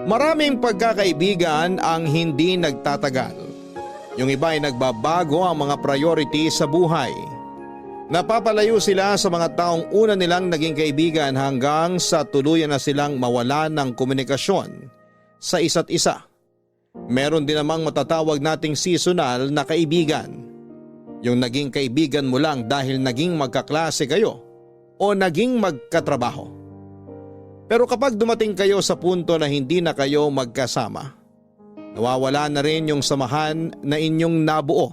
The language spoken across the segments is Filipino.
Maraming pagkakaibigan ang hindi nagtatagal. Yung iba ay nagbabago ang mga priority sa buhay. Napapalayo sila sa mga taong una nilang naging kaibigan hanggang sa tuluyan na silang mawala ng komunikasyon sa isa't isa. Meron din namang matatawag nating seasonal na kaibigan. Yung naging kaibigan mo lang dahil naging magkaklase kayo o naging magkatrabaho. Pero kapag dumating kayo sa punto na hindi na kayo magkasama, nawawala na rin yung samahan na inyong nabuo.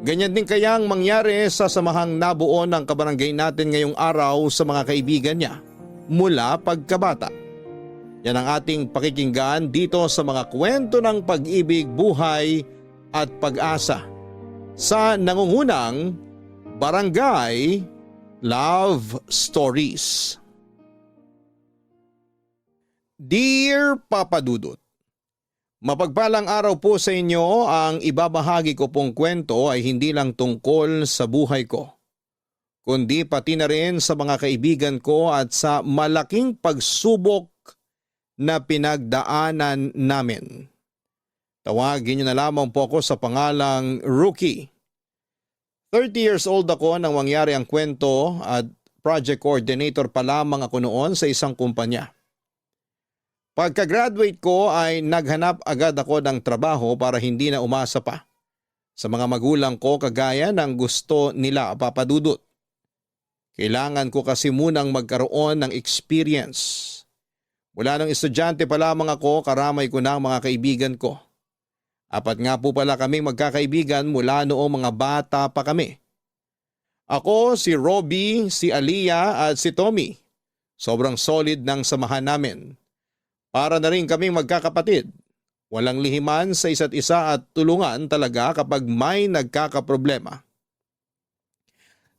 Ganyan din kaya ang mangyari sa samahang nabuo ng kabarangay natin ngayong araw sa mga kaibigan niya mula pagkabata. Yan ang ating pakikinggan dito sa mga kwento ng pag-ibig, buhay at pag-asa sa nangungunang Barangay Love Stories. Dear Papa Dudut, mapagpalang araw po sa inyo. Ang ibabahagi ko pong kwento ay hindi lang tungkol sa buhay ko, kundi pati na rin sa mga kaibigan ko at sa malaking pagsubok na pinagdaanan namin. Tawagin niyo na lamang po ako sa pangalang Rookie. 30 years old ako nang mangyari ang kwento at project coordinator pa lamang ako noon sa isang kumpanya. Pagka-graduate ko ay naghanap agad ako ng trabaho para hindi na umasa pa sa mga magulang ko kagaya ng gusto nila, Papa Dudut. Kailangan ko kasi munang magkaroon ng experience. Mula nung estudyante pa lamang ako, karamay ko na ang mga kaibigan ko. Apat nga po pala kaming magkakaibigan mula noong mga bata pa kami. Ako, si Robbie, si Aliyah at si Tommy. Sobrang solid ng samahan namin. Para na rin kaming magkakapatid. Walang lihiman sa isa't isa at tulungan talaga kapag may nagkakaproblema.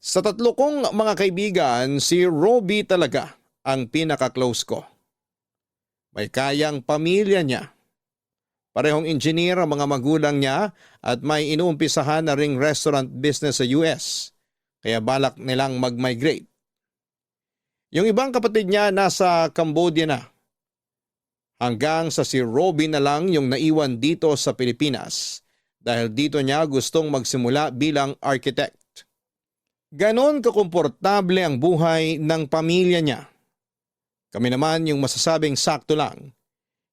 Sa tatlo kong mga kaibigan, si Robbie talaga ang pinaka-close ko. May kayang pamilya niya. Parehong engineer ang mga magulang niya at may inuumpisahan na ring restaurant business sa US. Kaya balak nilang mag-migrate. Yung ibang kapatid niya nasa Cambodia na. Hanggang sa si Robbie na lang yung naiwan dito sa Pilipinas dahil dito niya gustong magsimula bilang architect. Ganon kakomportable ang buhay ng pamilya niya. Kami naman yung masasabing sakto lang.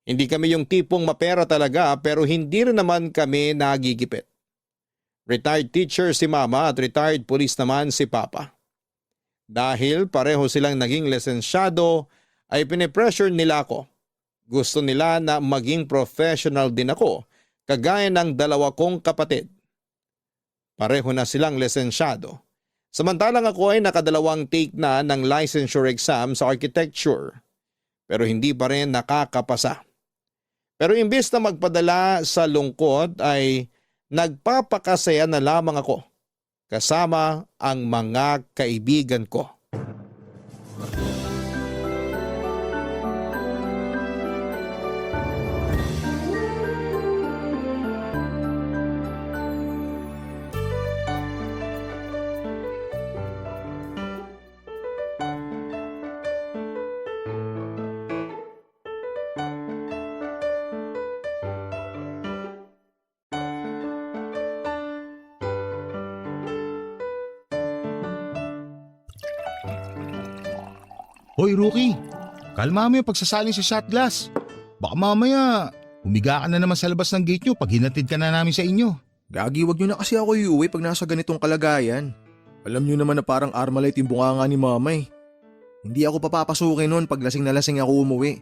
Hindi kami yung tipong mapera talaga pero hindi rin naman kami nagigipit. Retired teacher si Mama at retired police naman si Papa. Dahil pareho silang naging lisensyado ay pinipressure nila ako. Gusto nila na maging professional din ako, kagaya ng dalawa kong kapatid. Pareho na silang lisensyado. Samantalang ako ay nakadalawang take na ng licensure exam sa architecture, pero hindi pa rin nakakapasa. Pero imbis na magpadala sa lungkot ay nagpapakasaya na lamang ako kasama ang mga kaibigan ko. Hoy Rookie, kalma mo yung pagsasaling sa shot glass. Baka mamaya, humiga ka na naman sa labas ng gate nyo pag hinatid ka na namin sa inyo. Gagi, wag nyo na kasi ako iuwi pag nasa ganitong kalagayan. Alam nyo naman na parang Armalite yung bunganga ni Mama eh. Hindi ako papapasukin nun pag lasing na lasing ako umuwi.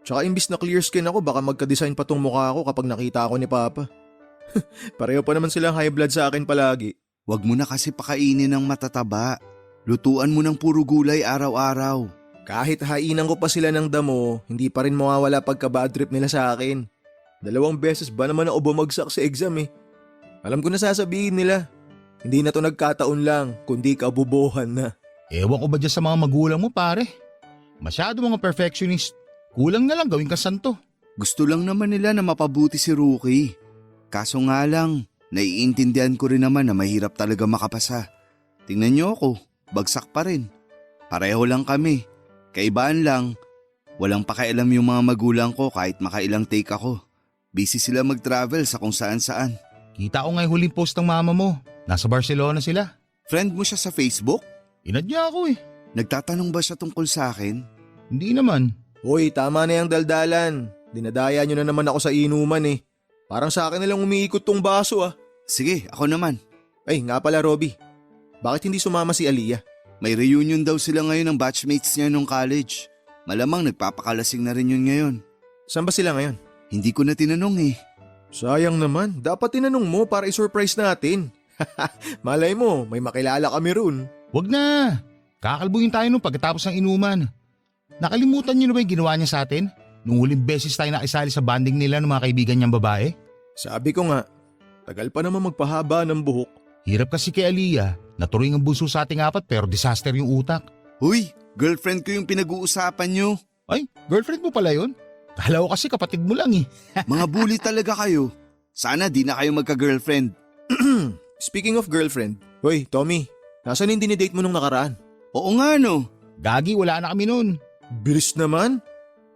Tsaka imbis na clear skin ako, baka magka-design pa tong mukha ko kapag nakita ako ni Papa. Pareho pa naman silang high blood sa akin palagi. Wag mo na kasi pakainin ng matataba. Lutuan mo ng puro gulay araw-araw. Kahit hainan ko pa sila ng damo, hindi pa rin mawawala pagka-bad trip nila sa akin. 2 beses ba naman ako bumagsak sa exam eh. Alam ko na sasabihin nila. Hindi na to nagkataon lang, kundi kabubuhan na. Ewan ko ba dyan sa mga magulang mo pare? Masyado mga perfectionist. Kulang na lang gawin ka santo. Gusto lang naman nila na mapabuti si Rookie. Kaso nga lang, naiintindihan ko rin naman na mahirap talaga makapasa. Tingnan niyo ako, bagsak pa rin. Pareho lang kami. Kaibaan lang, Walang pakialam yung mga magulang ko kahit makailang take ako. Busy sila mag-travel sa kung saan-saan. Kita ko nga yung huling post ng mama mo. Nasa Barcelona sila. Friend mo siya sa Facebook? Inadya ako eh. Nagtatanong ba siya tungkol sa akin? Hindi naman. Hoy, tama na yung daldalan. Dinadaya nyo na naman ako sa inuman eh. Parang sa akin na lang umiikot tong baso ah. Sige, ako naman. Ay, nga pala Robby. Bakit hindi sumama si Aliyah? May reunion daw sila ngayon ng batchmates niya nung college. Malamang nagpapakalasing na rin yun ngayon. Saan ba sila ngayon? Hindi ko na tinanong eh. Sayang naman. Dapat tinanong mo para i-surprise natin. Malay mo, may makilala kami run. Wag na. Kakalbuhin tayo nung pagkatapos ng inuman. Nakalimutan niyo na ba yung ginawa niya sa atin? Nung huling beses tayo nakisali sa banding nila ng mga kaibigan niyang babae? Sabi ko nga, tagal pa naman magpahaba ng buhok. Hirap kasi kay Aliyah. Naturing ang bunso sa ating apat pero disaster yung utak. Huy, girlfriend ko yung pinag-uusapan nyo. Ay, girlfriend mo pala yun? Kala ko kasi kapatid mo lang eh. Mga bully talaga kayo. Sana di na kayo magka-girlfriend. Speaking of girlfriend, hoy Tommy, nasan yung dinidate mo nung nakaraan? Oo nga no. Gagi, wala na kami nun. Bilis naman.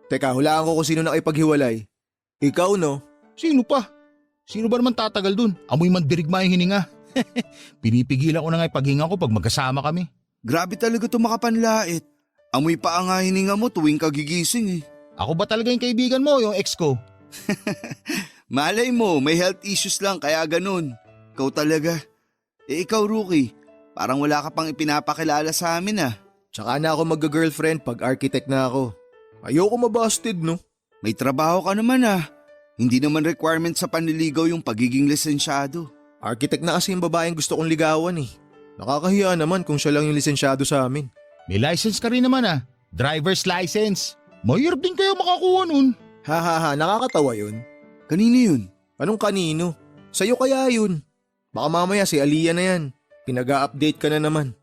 Teka, hulaan ko kung sino nakipaghiwalay. Ikaw no? Sino pa? Sino ba naman tatagal dun? Amoy mandirigma yung hininga. Pinipigilan ko na nga paghinga ko pag magkasama kami. Grabe talaga to makapanlait. Amoy pa ang hininga mo tuwing kagigising eh. Ako ba talaga yung kaibigan mo, yung ex ko? Malay mo, may health issues lang kaya ganun. Ikaw talaga. Eh ikaw Rookie, parang wala ka pang ipinapakilala sa amin ah. Tsaka na ako mag-girlfriend pag architect na ako. Ayoko mabasted no? May trabaho ka naman ah. Hindi naman requirement sa panliligaw yung pagiging lisensyado. Architect na kasi yung babaeng gusto kong ligawan eh. Nakakahiya naman kung siya lang yung lisensyado sa amin. May license ka rin naman ah. Driver's license. Mahirap din kayo makakuha nun. Ha, nakakatawa yun. Kanino yun? Anong kanino? Sa'yo kaya yun. Baka mamaya si Aliyah na yan. Pinag-a-update ka na naman.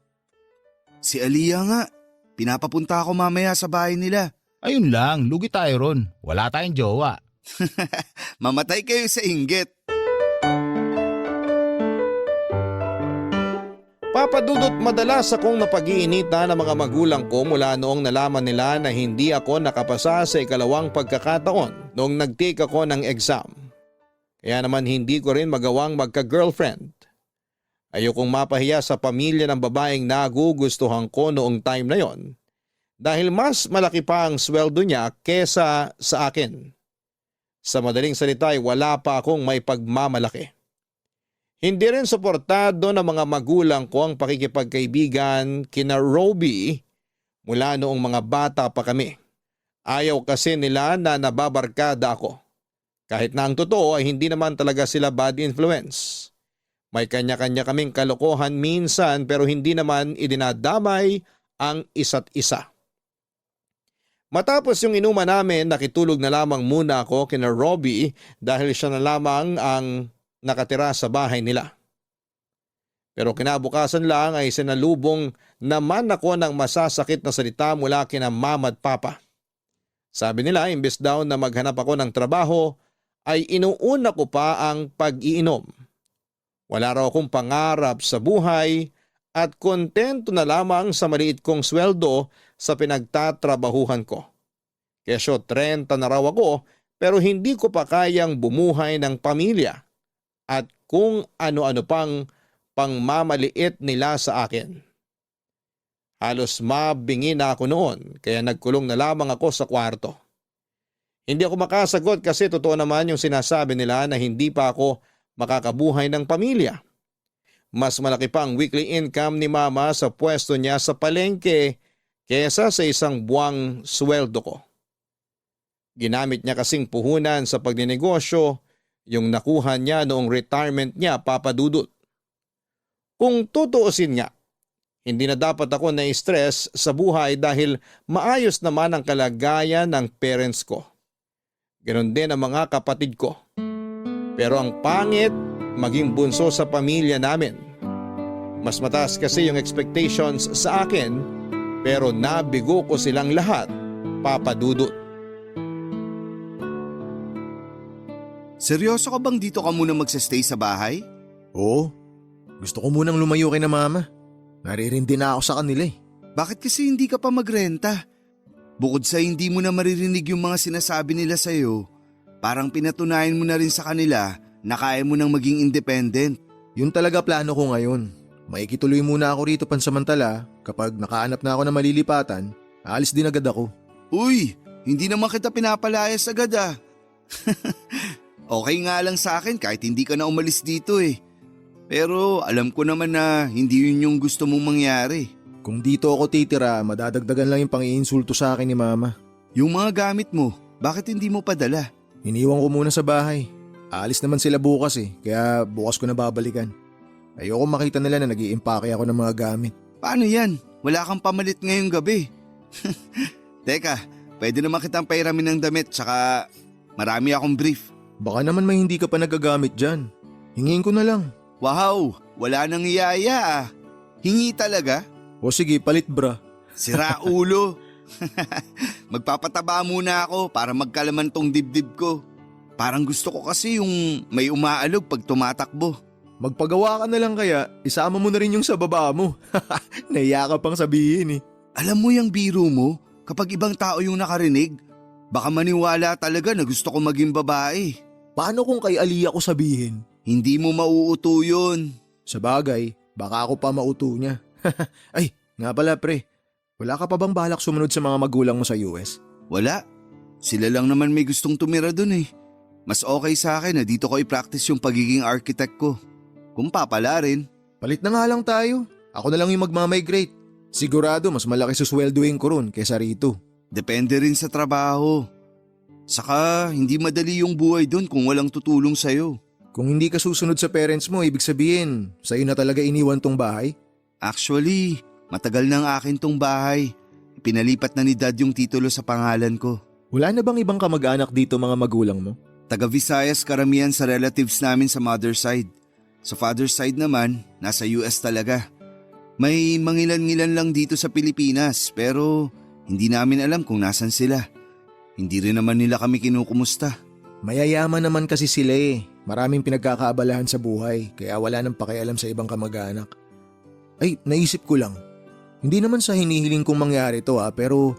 Si Aliyah nga. Pinapapunta ako mamaya sa bahay nila. Ayun lang, lugi tayo ron. Wala tayong jowa. Mamatay kayo sa inggit. Papadudot madalas akong napag-iinitan ng mga magulang ko mula noong nalaman nila na hindi ako nakapasa sa ikalawang pagkakataon noong nag-take ako ng exam. Kaya naman hindi ko rin magawang magka-girlfriend. Ayokong mapahiya sa pamilya ng babaeng nagugustuhan ko noong time na yon dahil mas malaki pa ang sweldo niya kesa sa akin. Sa madaling salita ay wala pa akong may pagmamalaki. Hindi rin suportado ng mga magulang ko ang pakikipagkaibigan kina Robby mula noong mga bata pa kami. Ayaw kasi nila na nababarkada ako. Kahit na ang totoo ay hindi naman talaga sila bad influence. May kanya-kanya kaming kalokohan minsan pero hindi naman idinadamay ang isa't isa. Matapos yung inuman namin, nakitulog na lamang muna ako kina Robby dahil siya na lamang ang nakatira sa bahay nila. Pero kinabukasan lang ay sinalubong naman ako ng masasakit na salita mula kina mama at papa. Sabi nila imbes daw na maghanap ako ng trabaho ay inuuna ko pa ang pag-iinom. Wala raw akong pangarap sa buhay at kontento na lamang sa maliit kong sweldo sa pinagtatrabahuhan ko. Kesyo 30 na raw ako pero hindi ko pa kayang bumuhay ng pamilya at kung ano-ano pang pangmamaliit nila sa akin. Halos mabingi na ako noon kaya nagkulong na lamang ako sa kwarto. Hindi ako makasagot kasi totoo naman yung sinasabi nila na hindi pa ako makakabuhay ng pamilya. Mas malaki pa ang weekly income ni mama sa pwesto niya sa palengke kesa sa isang buwang sweldo ko. Ginamit niya kasing puhunan sa pagninegosyo yung nakuha niya noong retirement niya, Papa Dudut. Kung tutuusin nga, hindi na dapat ako na-stress sa buhay dahil maayos naman ang kalagayan ng parents ko. Ganon din ang mga kapatid ko. Pero ang pangit, maging bunso sa pamilya namin. Mas mataas kasi yung expectations sa akin, pero nabigo ko silang lahat, Papa Dudut. Seryoso ka bang dito ka muna magsastay sa bahay? Oo. Gusto ko munang lumayo kay na mama. Naririndi na ako sa kanila eh. Bakit kasi hindi ka pa magrenta? Bukod sa hindi mo na maririnig yung mga sinasabi nila sa'yo, parang pinatunayan mo na rin sa kanila na kaya mo nang maging independent. Yun talaga plano ko ngayon. Maikituloy muna ako rito pansamantala. Kapag nakahanap na ako ng malilipatan, aalis din agad ako. Uy, hindi naman kita pinapalayas agad ah. Okay nga lang sa akin kahit hindi ka na umalis dito eh. Pero alam ko naman na hindi yun yung gusto mong mangyari. Kung dito ako titira, madadagdagan lang yung pang-iinsulto sa akin ni Mama. Yung mga gamit mo, bakit hindi mo padala? Iniwan ko muna sa bahay. Aalis naman sila bukas kaya bukas ko na babalikan. Ayoko makita nila na nag-iimpake ako ng mga gamit. Paano yan? Wala kang pamalit ngayong gabi. Teka, pwede naman kitang pairamin ng damit tsaka marami akong brief. Baka naman may hindi ka pa nagagamit dyan. Hingin ko na lang. Wow, wala nang iyaya ah. Hingi talaga? O sige, palit bra. Sira ulo. Magpapataba muna ako para magkalaman tong dibdib ko. Parang gusto ko kasi yung may umaalog pag tumatakbo. Magpagawa ka na lang kaya, isama mo na rin yung sa baba mo. Nahiya ka pang sabihin Alam mo yung biro mo, kapag ibang tao yung nakarinig, baka maniwala talaga na gusto ko maging babae. Paano kung kay Ali ako sabihin? Hindi mo mauuto yun. Sa bagay, baka ako pa mauto niya. Ay, nga pala pre, wala ka pa bang balak sumunod sa mga magulang mo sa US? Wala. Sila lang naman may gustong tumira dun eh. Mas okay sa akin na dito ko i-practice yung pagiging architect ko. Kung papala rin. Palit na nga lang tayo. Ako na lang yung magmamigrate. Sigurado mas malaki susweldoin ko ron kesa rito. Depende rin sa trabaho. Saka hindi madali yung buhay dun kung walang tutulong sa'yo. Kung hindi ka susunod sa parents mo, ibig sabihin, sa'yo na talaga iniwan tong bahay? Actually, matagal nang akin tong bahay. Pinalipat na ni Dad yung titulo sa pangalan ko. Wala na bang ibang kamag-anak dito mga magulang mo? Taga Visayas karamihan sa relatives namin sa mother side. Sa father side naman, nasa US talaga. May mangilan-ngilan lang dito sa Pilipinas pero hindi namin alam kung nasan sila. Hindi rin naman nila kami kinukumusta. Mayayaman naman kasi sila Maraming pinagkakaabalahan sa buhay kaya wala nang pakialam sa ibang kamag-anak. Ay, naisip ko lang. Hindi naman sa hinihiling kong mangyari to pero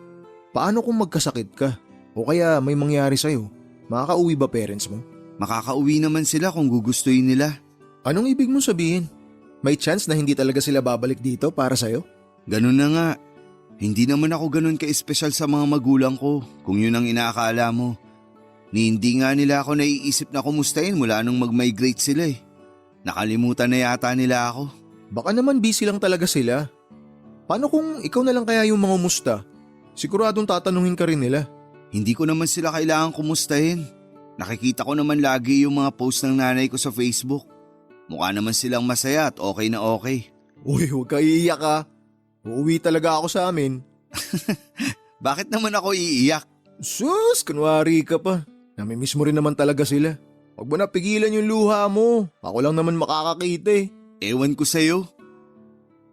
paano kung magkasakit ka? O kaya may mangyari sa'yo? Makakauwi ba parents mo? Makakauwi naman sila kung gugustuhin nila. Anong ibig mong sabihin? May chance na hindi talaga sila babalik dito para sa'yo? Ganun na nga. Hindi naman ako ganun ka-espesyal sa mga magulang ko kung yun ang inaakala mo. Ni hindi nga nila ako naiisip na kumustahin mula nung mag-migrate sila Nakalimutan na yata nila ako. Baka naman busy lang talaga sila. Paano kung ikaw na lang kaya yung mga musta? Siguradong tatanungin ka rin nila. Hindi ko naman sila kailangan kumustahin. Nakikita ko naman lagi yung mga post ng nanay ko sa Facebook. Mukha naman silang masaya at okay na okay. Uy, huwag ka iiyak Uuwi talaga ako sa amin. Bakit naman ako iiyak? Sus, kunwari ka pa. Namimiss mo rin naman talaga sila. Huwag mo na pigilan yung luha mo. Ako lang naman makakakita Ewan ko sa'yo.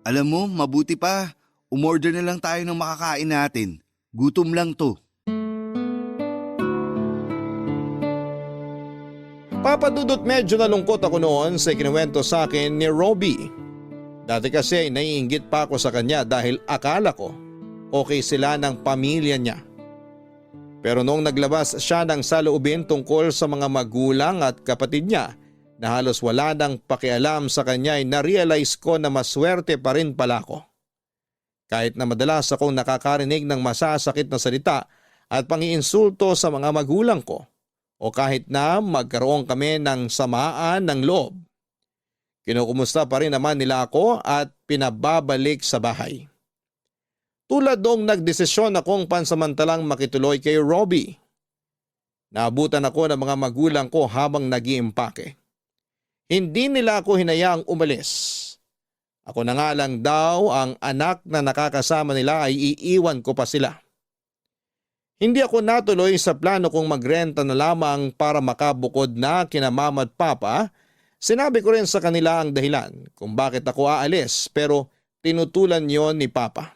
Alam mo, mabuti pa. Umorder na lang tayo ng makakain natin. Gutom lang to. Papadudot medyo nalungkot ako noon sa ikinuwento sa akin ni Robbie. Dati kasi naiinggit pa ako sa kanya dahil akala ko okay sila ng pamilya niya. Pero noong naglabas siya ng saloobin tungkol sa mga magulang at kapatid niya na halos wala nang pakialam sa kanya ay na-realize ko na maswerte pa rin pala ako. Kahit na madalas akong nakakarinig ng masasakit na salita at pangiinsulto sa mga magulang ko o kahit na magkaroon kami ng samaan ng loob, kinukumusta pa rin naman nila ako at pinababalik sa bahay. Tulad dong nagdesisyon akong pansamantalang makituloy kay Robbie. Naabutan ako ng mga magulang ko habang nag-iimpake. Hindi nila ako hinayaang umalis. Ako na nga lang daw ang anak na nakakasama nila ay iiwan ko pa sila. Hindi ako natuloy sa plano kong magrenta na lamang para makabukod na kina mama at papa. Sinabi ko rin sa kanila ang dahilan kung bakit ako aalis pero tinutulan yon ni papa.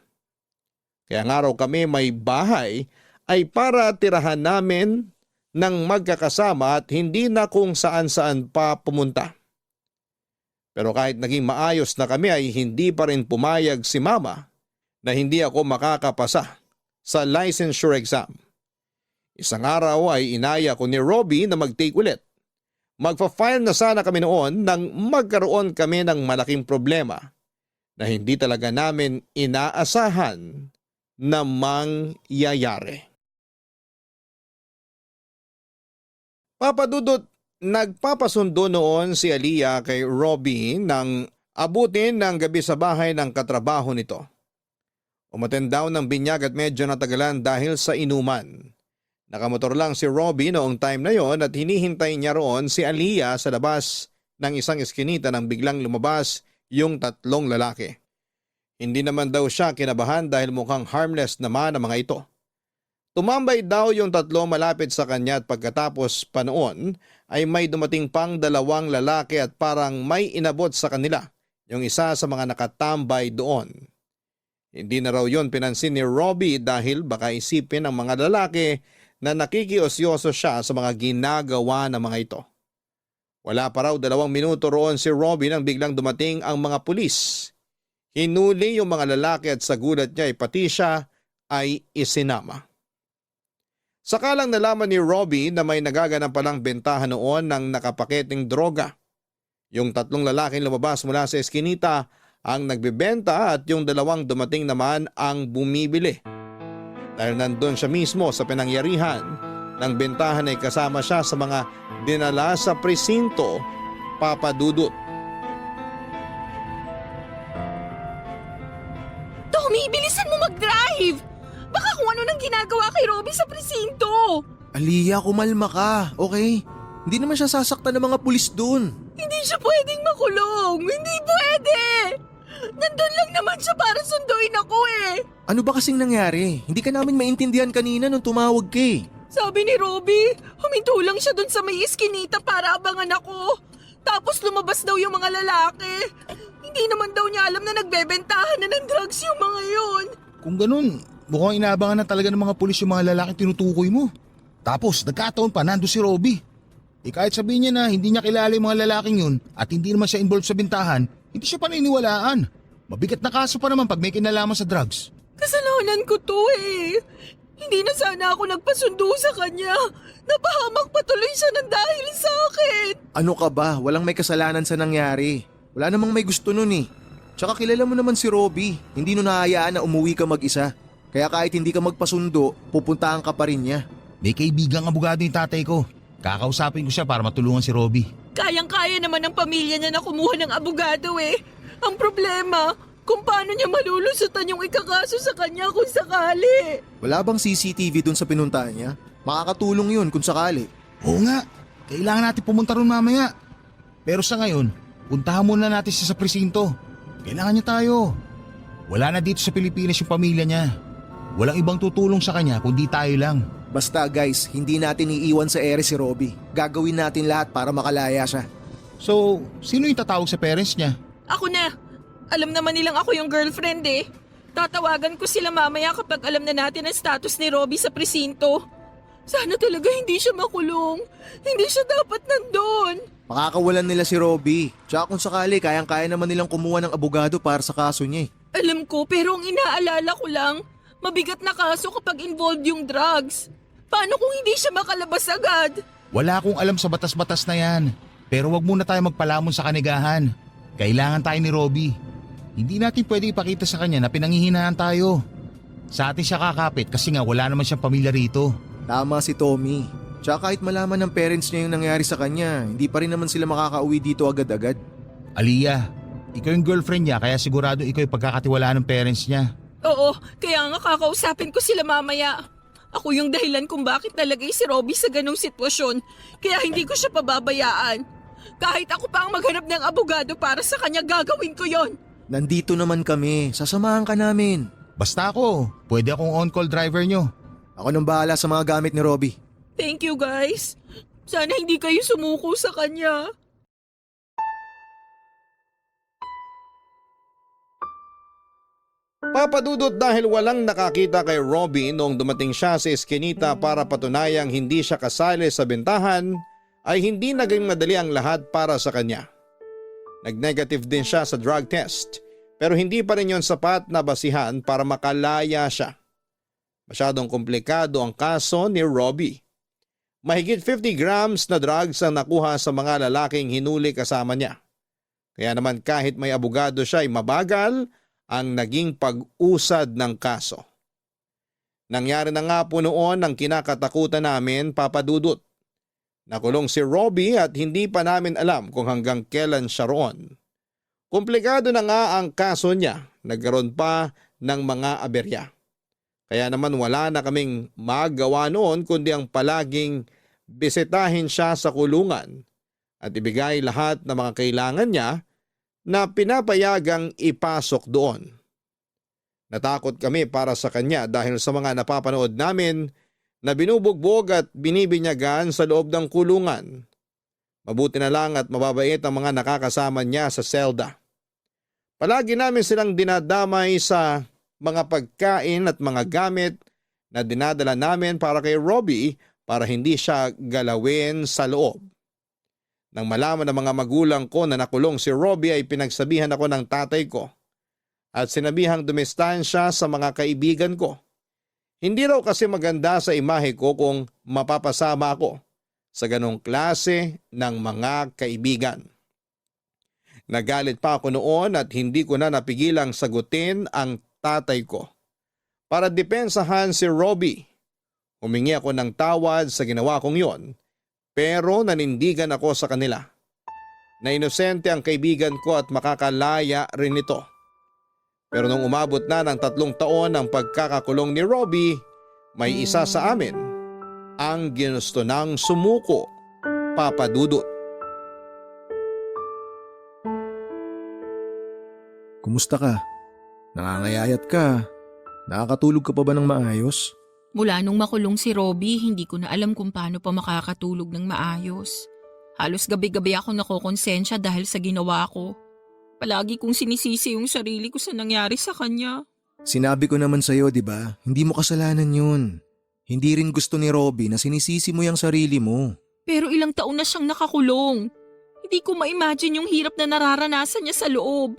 Kaya nga raw kami may bahay ay para tirahan namin ng magkakasama at hindi na kung saan-saan pa pumunta. Pero kahit naging maayos na kami ay hindi pa rin pumayag si mama na hindi ako makakapasa sa licensure exam. Isang araw ay inaya ko ni Robbie na mag-take ulit. Magpa-file na sana kami noon nang magkaroon kami ng malaking problema na hindi talaga namin inaasahan na mangyayari. Papadudot, nagpapasundo noon si Aliyah kay Robbie nang abutin ng gabi sa bahay ng katrabaho nito. Umaten daw ng binyag at medyo natagalan dahil sa inuman. Nakamotor lang si Robbie noong time na yon at hinihintay niya roon si Aliyah sa labas ng isang eskinita nang biglang lumabas yung 3 lalaki. Hindi naman daw siya kinabahan dahil mukhang harmless naman ang mga ito. Tumambay daw yung 3 malapit sa kanya at pagkatapos pa noon ay may dumating pang 2 lalaki at parang may inabot sa kanila yung isa sa mga nakatambay doon. Hindi na raw yon pinansin ni Robbie dahil baka isipin ng mga lalaki na nakikiosyoso siya sa mga ginagawa ng mga ito. Wala pa raw 2 minuto roon si Robbie nang biglang dumating ang mga pulis. Hinuli yung mga lalaki at sa gulat niya ay pati siya ay isinama. Sakalang nalaman ni Robbie na may nagaganap palang bentahan noon ng nakapaketing droga. Yung 3 lalaking lumabas mula sa eskinita ang nagbebenta at yung 2 dumating naman ang bumibili. Dahil nandun siya mismo sa pinangyarihan ng bentahan ay kasama siya sa mga dinala sa presinto, Papadudot. Tommy, bilisan mo mag-drive! Baka kung ano nang ginagawa kay Robbie sa presinto! Aliyah, kumalma ka, okay? Hindi naman siya sasaktan ng mga pulis dun. Hindi siya pwedeng makulong! Hindi pwede! Nandun lang naman siya para sunduin ako eh! Ano ba kasing nangyari? Hindi ka namin maintindihan kanina nung tumawag ka eh. Sabi ni Robbie, huminto lang siya dun sa may iskinita para abangan ako. Tapos lumabas daw yung mga lalaki. Hindi naman daw niya alam na nagbebentahan na ng drugs yung mga yun. Kung ganun, mukhang inaabangan na talaga ng mga pulis yung mga lalaki tinutukoy mo. Tapos nagkataon pa nando si Robbie. Kahit sabihin niya na hindi niya kilala yung mga lalaking yun at hindi naman siya involved sa bintahan, hindi siya paniniwalaan. Mabigat na kaso pa naman pag may kinalaman sa drugs. Kasalanan ko to eh. Hindi na sana ako nagpasundo sa kanya. Napahamak patuloy siya ng dahil sa akin. Ano ka ba? Walang may kasalanan sa nangyari. Wala namang may gusto nun eh. Tsaka kilala mo naman si Robbie. Hindi nun nahayaan na umuwi ka mag-isa. Kaya kahit hindi ka magpasundo, pupuntahan ka pa rin niya. May kaibigang abogado yung tatay ko. Kakausapin ko siya para matulungan si Robbie. Kayang-kaya naman ng pamilya niya na kumuha ng abogado eh. Ang problema, kung paano niya malulusutan yung ikakaso sa kanya kung sakali. Wala bang CCTV dun sa pinuntahan niya? Makakatulong yun kung sakali. Oo nga, kailangan natin pumunta ron mamaya. Pero sa ngayon, puntahan muna natin siya sa presinto. Kailangan niya tayo. Wala na dito sa Pilipinas yung pamilya niya. Walang ibang tutulong sa kanya kundi tayo lang. Basta guys, hindi natin iiwan sa ere si Robbie. Gagawin natin lahat para makalaya siya. So, sino yung tatawag sa parents niya? Ako na. Alam naman nilang ako yung girlfriend eh. Tatawagan ko sila mamaya kapag alam na natin ang status ni Robbie sa presinto. Sana talaga hindi siya makulong. Hindi siya dapat nandun. Makakawalan nila si Robbie. Tsaka kung sakali, kayang-kaya naman nilang kumuha ng abogado para sa kaso niya eh. Alam ko pero ang inaalala ko lang, mabigat na kaso kapag involved yung drugs. Paano kung hindi siya makalabas agad? Wala akong alam sa batas-batas na yan. Pero wag muna tayo magpalamon sa kanigahan. Kailangan tayo ni Robbie. Hindi natin pwede ipakita sa kanya na pinanghihinaan tayo. Sa atin siya kakapit kasi nga wala naman siyang pamilya rito. Tama si Tommy. Tsaka kahit malaman ng parents niya yung nangyari sa kanya, hindi pa rin naman sila makakauwi dito agad-agad. Aliyah, ikaw yung girlfriend niya kaya sigurado ikaw yung pagkakatiwalaan ng parents niya. Oo, kaya nga kakausapin ko sila mamaya. Ako yung dahilan kung bakit nalagay si Robbie sa ganong sitwasyon, kaya hindi ko siya pababayaan. Kahit ako pa ang maghanap ng abogado para sa kanya, gagawin ko yon. Nandito naman kami, sasamahan ka namin. Basta ako, pwede akong on-call driver nyo. Ako nang bahala sa mga gamit ni Robbie. Thank you guys. Sana hindi kayo sumuko sa kanya. Papadudot, dahil walang nakakita kay Robbie noong dumating siya sa eskinita para patunayang hindi siya kasali sa bentahan, ay hindi naging madali ang lahat para sa kanya. Nag-negative din siya sa drug test pero hindi pa rin yon sapat na basihan para makalaya siya. Masyadong komplikado ang kaso ni Robbie. Mahigit 50 grams na drugs ang nakuha sa mga lalaking hinuli kasama niya. Kaya naman kahit may abogado siya ay mabagal ang naging pag-usad ng kaso. Nangyari na nga po noon ang kinakatakutan namin, Papa Dudut. Nakulong si Robbie at hindi pa namin alam kung hanggang kailan siya roon. Komplikado na nga ang kaso niya, nagkaroon pa ng mga aberya. Kaya naman wala na kaming magawa noon kundi ang palaging bisitahin siya sa kulungan at ibigay lahat ng mga kailangan niya na pinapayagang ipasok doon. Natakot kami para sa kanya dahil sa mga napapanood namin na binubugbog at binibinyagan sa loob ng kulungan. Mabuti na lang at mababait ang mga nakakasama niya sa selda. Palagi namin silang dinadamay sa mga pagkain at mga gamit na dinadala namin para kay Robbie para hindi siya galawin sa loob. Nang malaman ng mga magulang ko na nakulong si Robbie ay pinagsabihan ako ng tatay ko at sinabihang dumistahan siya sa mga kaibigan ko. Hindi raw kasi maganda sa imahe ko kung mapapasama ako sa ganong klase ng mga kaibigan. Nagalit pa ako noon at hindi ko na napigilang sagutin ang tatay ko. Para depensahan si Robbie, humingi ako ng tawad sa ginawa kong yon, pero nanindigan ako sa kanila. Na inosente ang kaibigan ko at makakalaya rin ito. Pero nung umabot na ng 3 taon ang pagkakakulong ni Robbie, may isa sa amin ang ginusto ng sumuko, Papa Dudut. Kumusta ka? Nangangayayat ka. Nakakatulog ka pa ba ng maayos? Mula nung makulong si Robbie, hindi ko na alam kung paano pa makakatulog ng maayos. Halos gabi-gabi ako nakokonsensya dahil sa ginawa ko. Palagi kong sinisisi yung sarili ko sa nangyari sa kanya. Sinabi ko naman sa'yo, di ba? Hindi mo kasalanan yun. Hindi rin gusto ni Robbie na sinisisi mo yung sarili mo. Pero ilang taon na siyang nakakulong. Hindi ko ma-imagine yung hirap na nararanasan niya sa loob.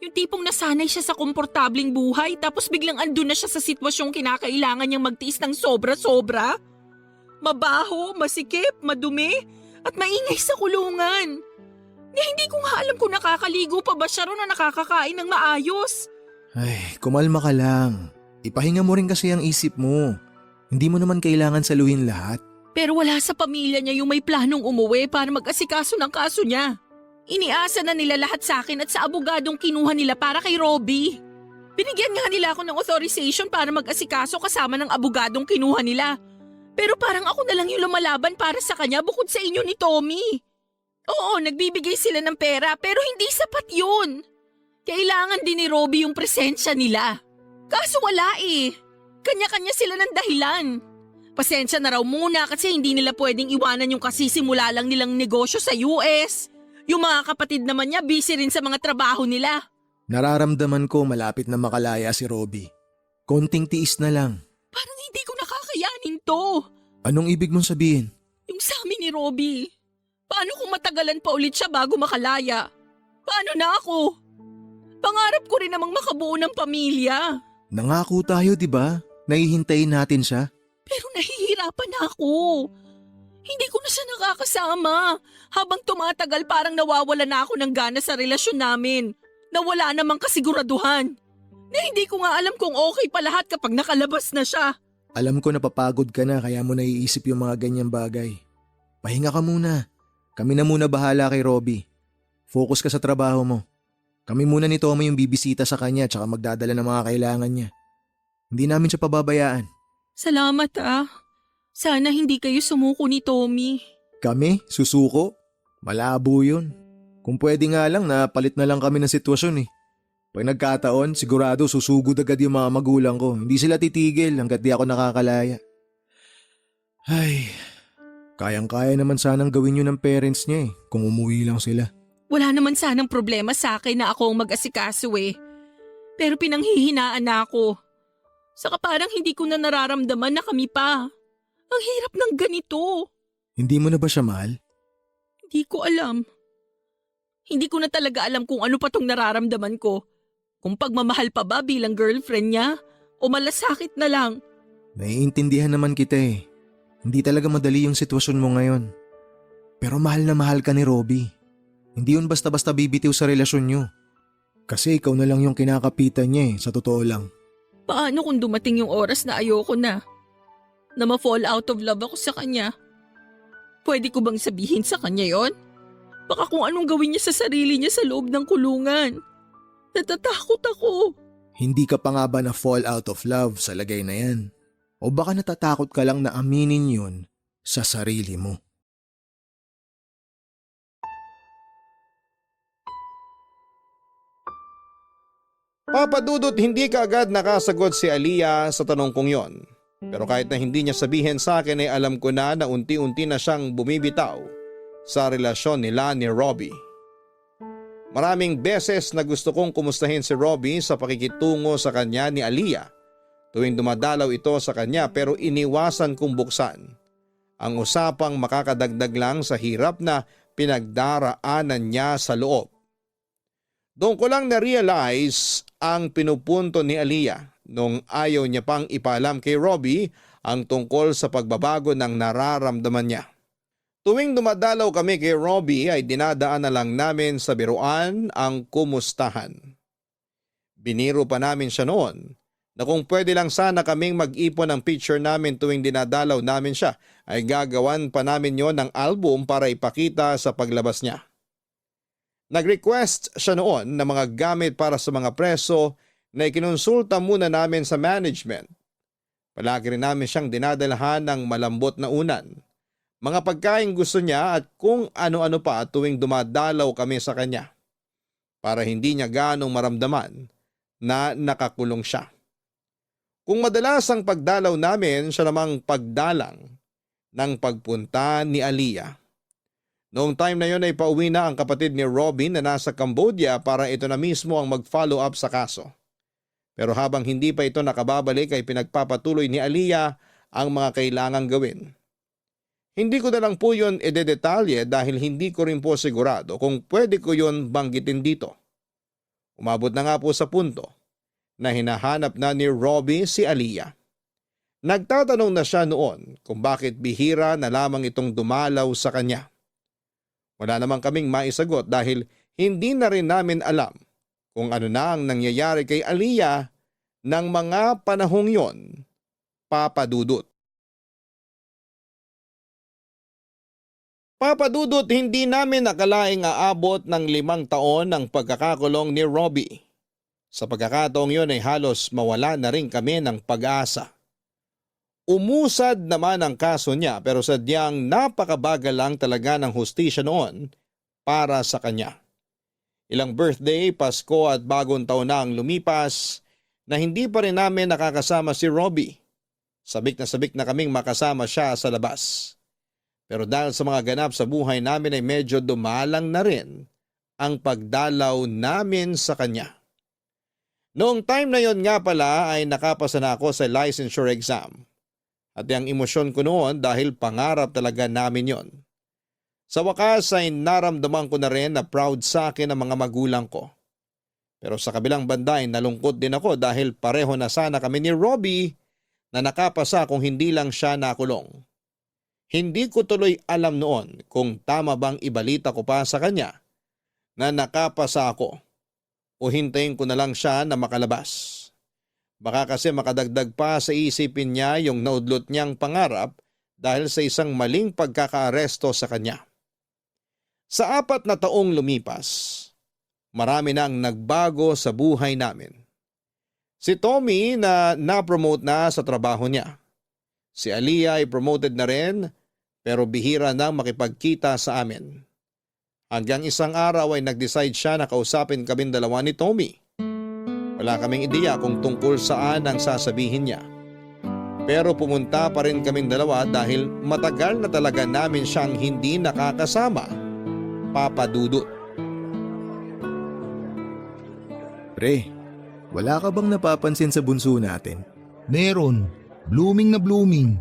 Yung tipong nasanay siya sa komportabling buhay tapos biglang andun na siya sa sitwasyong kinakailangan niyang magtiis ng sobra-sobra. Mabaho, masikip, madumi, at maingay sa kulungan. Hindi ko nga alam kung nakakaligo pa ba siya ron na nakakakain ng maayos. Ay, kumalma ka lang. Ipahinga mo rin kasi ang isip mo. Hindi mo naman kailangan saluhin lahat. Pero wala sa pamilya niya yung may planong umuwi para mag-asikaso ng kaso niya. Iniasa na nila lahat sa akin at sa abogadong kinuha nila para kay Robbie. Binigyan nga nila ako ng authorization para mag-asikaso kasama ng abogadong kinuha nila. Pero parang ako na lang yung lumalaban para sa kanya bukod sa inyo ni Tommy. Oo, nagbibigay sila ng pera pero hindi sapat yun. Kailangan din ni Robbie yung presensya nila. Kaso wala eh. Kanya-kanya sila ng dahilan. Pasensya na raw muna kasi hindi nila pwedeng iwanan yung kasisimula lang nilang negosyo sa US. Yung mga kapatid naman niya busy rin sa mga trabaho nila. Nararamdaman ko malapit na makalaya si Robbie. Konting tiis na lang. Parang hindi ko nakakayanin to. Anong ibig mong sabihin? Yung sa amin ni Robbie. Paano kung matagalan pa ulit siya bago makalaya? Paano na ako? Pangarap ko rin namang makabuo ng pamilya. Nangako tayo, di ba? Nahihintayin natin siya. Pero nahihirapan na ako. Hindi ko na siya nakakasama. Habang tumatagal parang nawawala na ako ng gana sa relasyon namin. Nawala namang kasiguraduhan. Na hindi ko nga alam kung okay pa lahat kapag nakalabas na siya. Alam ko napapagod ka na kaya mo naiisip yung mga ganyang bagay. Pahinga ka muna. Kami na muna bahala kay Robbie. Focus ka sa trabaho mo. Kami muna ni Tommy yung bibisita sa kanya tsaka magdadala ng mga kailangan niya. Hindi namin siya pababayaan. Salamat ah. Sana hindi kayo sumuko ni Tommy. Kami? Susuko? Malabo yun. Kung pwede nga lang na palit na lang kami ng sitwasyon eh. Pag nagkataon, sigurado susugod agad yung mga magulang ko. Hindi sila titigil hanggat di ako nakakalaya. Ay, kayang-kaya naman sanang gawin yun ng parents niya eh, kung umuwi lang sila. Wala naman sanang problema sa akin na ako ang mag-asikaso eh. Pero pinanghihinaan na ako. Saka parang hindi ko na nararamdaman na kami pa. Ang hirap ng ganito. Hindi mo na ba siya mahal? Hindi ko alam. Hindi ko na talaga alam kung ano pa tong nararamdaman ko. Kung pagmamahal pa ba bilang girlfriend niya o malasakit na lang. Naiintindihan naman kita eh. Hindi talaga madali yung sitwasyon mo ngayon. Pero mahal na mahal ka ni Robbie. Hindi yun basta-basta bibitiw sa relasyon nyo. Kasi ikaw na lang yung kinakapitan niya sa totoo lang. Paano kung dumating yung oras na ayoko na? Na ma-fall out of love ako sa kanya? Pwede ko bang sabihin sa kanya yon? Baka kung anong gawin niya sa sarili niya sa loob ng kulungan. Natatakot ako. Hindi ka pa nga ba na fall out of love sa lagay na yan? O baka natatakot ka lang na aminin yun sa sarili mo? Papa Dudut, hindi ka agad nakasagot si Aliyah sa tanong kong yon. Pero kahit na hindi niya sabihin sa akin ay alam ko na unti-unti na siyang bumibitaw sa relasyon nila ni Robbie. Maraming beses na gusto kong kumustahin si Robbie sa pakikitungo sa kanya ni Aliyah tuwing dumadalaw ito sa kanya, pero iniwasan kong buksan ang usapang makakadagdag lang sa hirap na pinagdaraanan niya sa loob. Doon ko lang na-realize ang pinupunto ni Aliyah nung ayaw niya pang ipaalam kay Robbie ang tungkol sa pagbabago ng nararamdaman niya. Tuwing dumadalaw kami kay Robbie ay dinadaan na lang namin sa biruan ang kumustahan. Biniro pa namin siya noon na kung pwede lang sana kaming mag-ipon ng picture namin tuwing dinadalaw namin siya, ay gagawan pa namin yon ng album para ipakita sa paglabas niya. Nag-request siya noon ng mga gamit para sa mga preso na ikinonsulta muna namin sa management. Palagi rin namin siyang dinadalhan ng malambot na unan, mga pagkain gusto niya at kung ano-ano pa tuwing dumadalaw kami sa kanya, para hindi niya ganong maramdaman na nakakulong siya. Kung madalas ang pagdalaw namin, siya namang pagdalang ng pagpunta ni Aliyah. Noong time na yon ay pauwi na ang kapatid ni Robin na nasa Cambodia para ito na mismo ang mag-follow up sa kaso. Pero habang hindi pa ito nakababalik ay pinagpapatuloy ni Aliyah ang mga kailangang gawin. Hindi ko na lang po yun ededetalye dahil hindi ko rin po sigurado kung pwede ko yun banggitin dito. Umabot na nga po sa punto na hinahanap na ni Robbie si Aliyah. Nagtatanong na siya noon kung bakit bihira na lamang itong dumalaw sa kanya. Wala namang kaming maisagot dahil hindi na rin namin alam kung ano na ang nangyayari kay Aliyah ng mga panahong yon, Papa Dudut. Papa Dudut, hindi namin nakalaing aabot ng 5 taon ang pagkakakulong ni Robbie. Sa pagkakataong yun ay halos mawala na rin kami ng pag-asa. Umusad naman ang kaso niya pero sadyang napakabagal lang talaga ng hustisya noon para sa kanya. Ilang birthday, Pasko at bagong taon na ang lumipas na hindi pa rin namin nakakasama si Robbie. Sabik na kaming makasama siya sa labas. Pero dahil sa mga ganap sa buhay namin ay medyo dumalang na rin ang pagdalaw namin sa kanya. Noong time na yon nga pala ay nakapasa na ako sa licensure exam. At ang emosyon ko noon dahil pangarap talaga namin yon. Sa wakas ay naramdaman ko na rin na proud sa akin ang mga magulang ko. Pero sa kabilang banda ay nalungkot din ako dahil pareho na sana kami ni Robbie na nakapasa kung hindi lang siya nakulong. Hindi ko tuloy alam noon kung tama bang ibalita ko pa sa kanya na nakapasa ako o hintayin ko na lang siya na makalabas. Baka kasi makadagdag pa sa isipin niya yung naudlot niyang pangarap dahil sa isang maling pagkakaaresto sa kanya. Sa 4 na taong lumipas, marami na ang nagbago sa buhay namin. Si Tommy na na-promote na sa trabaho niya. Si Aliyah ay promoted na rin pero bihira nang makipagkita sa amin. Hanggang isang araw ay nag-decide siya na kausapin kaming dalawa ni Tommy. Wala kaming ideya kung tungkol saan ang sasabihin niya. Pero pumunta pa rin kaming dalawa dahil matagal na talaga namin siyang hindi nakakasama, Papa Dudut. Pre, wala ka bang napapansin sa bunso natin? Meron. Blooming na blooming.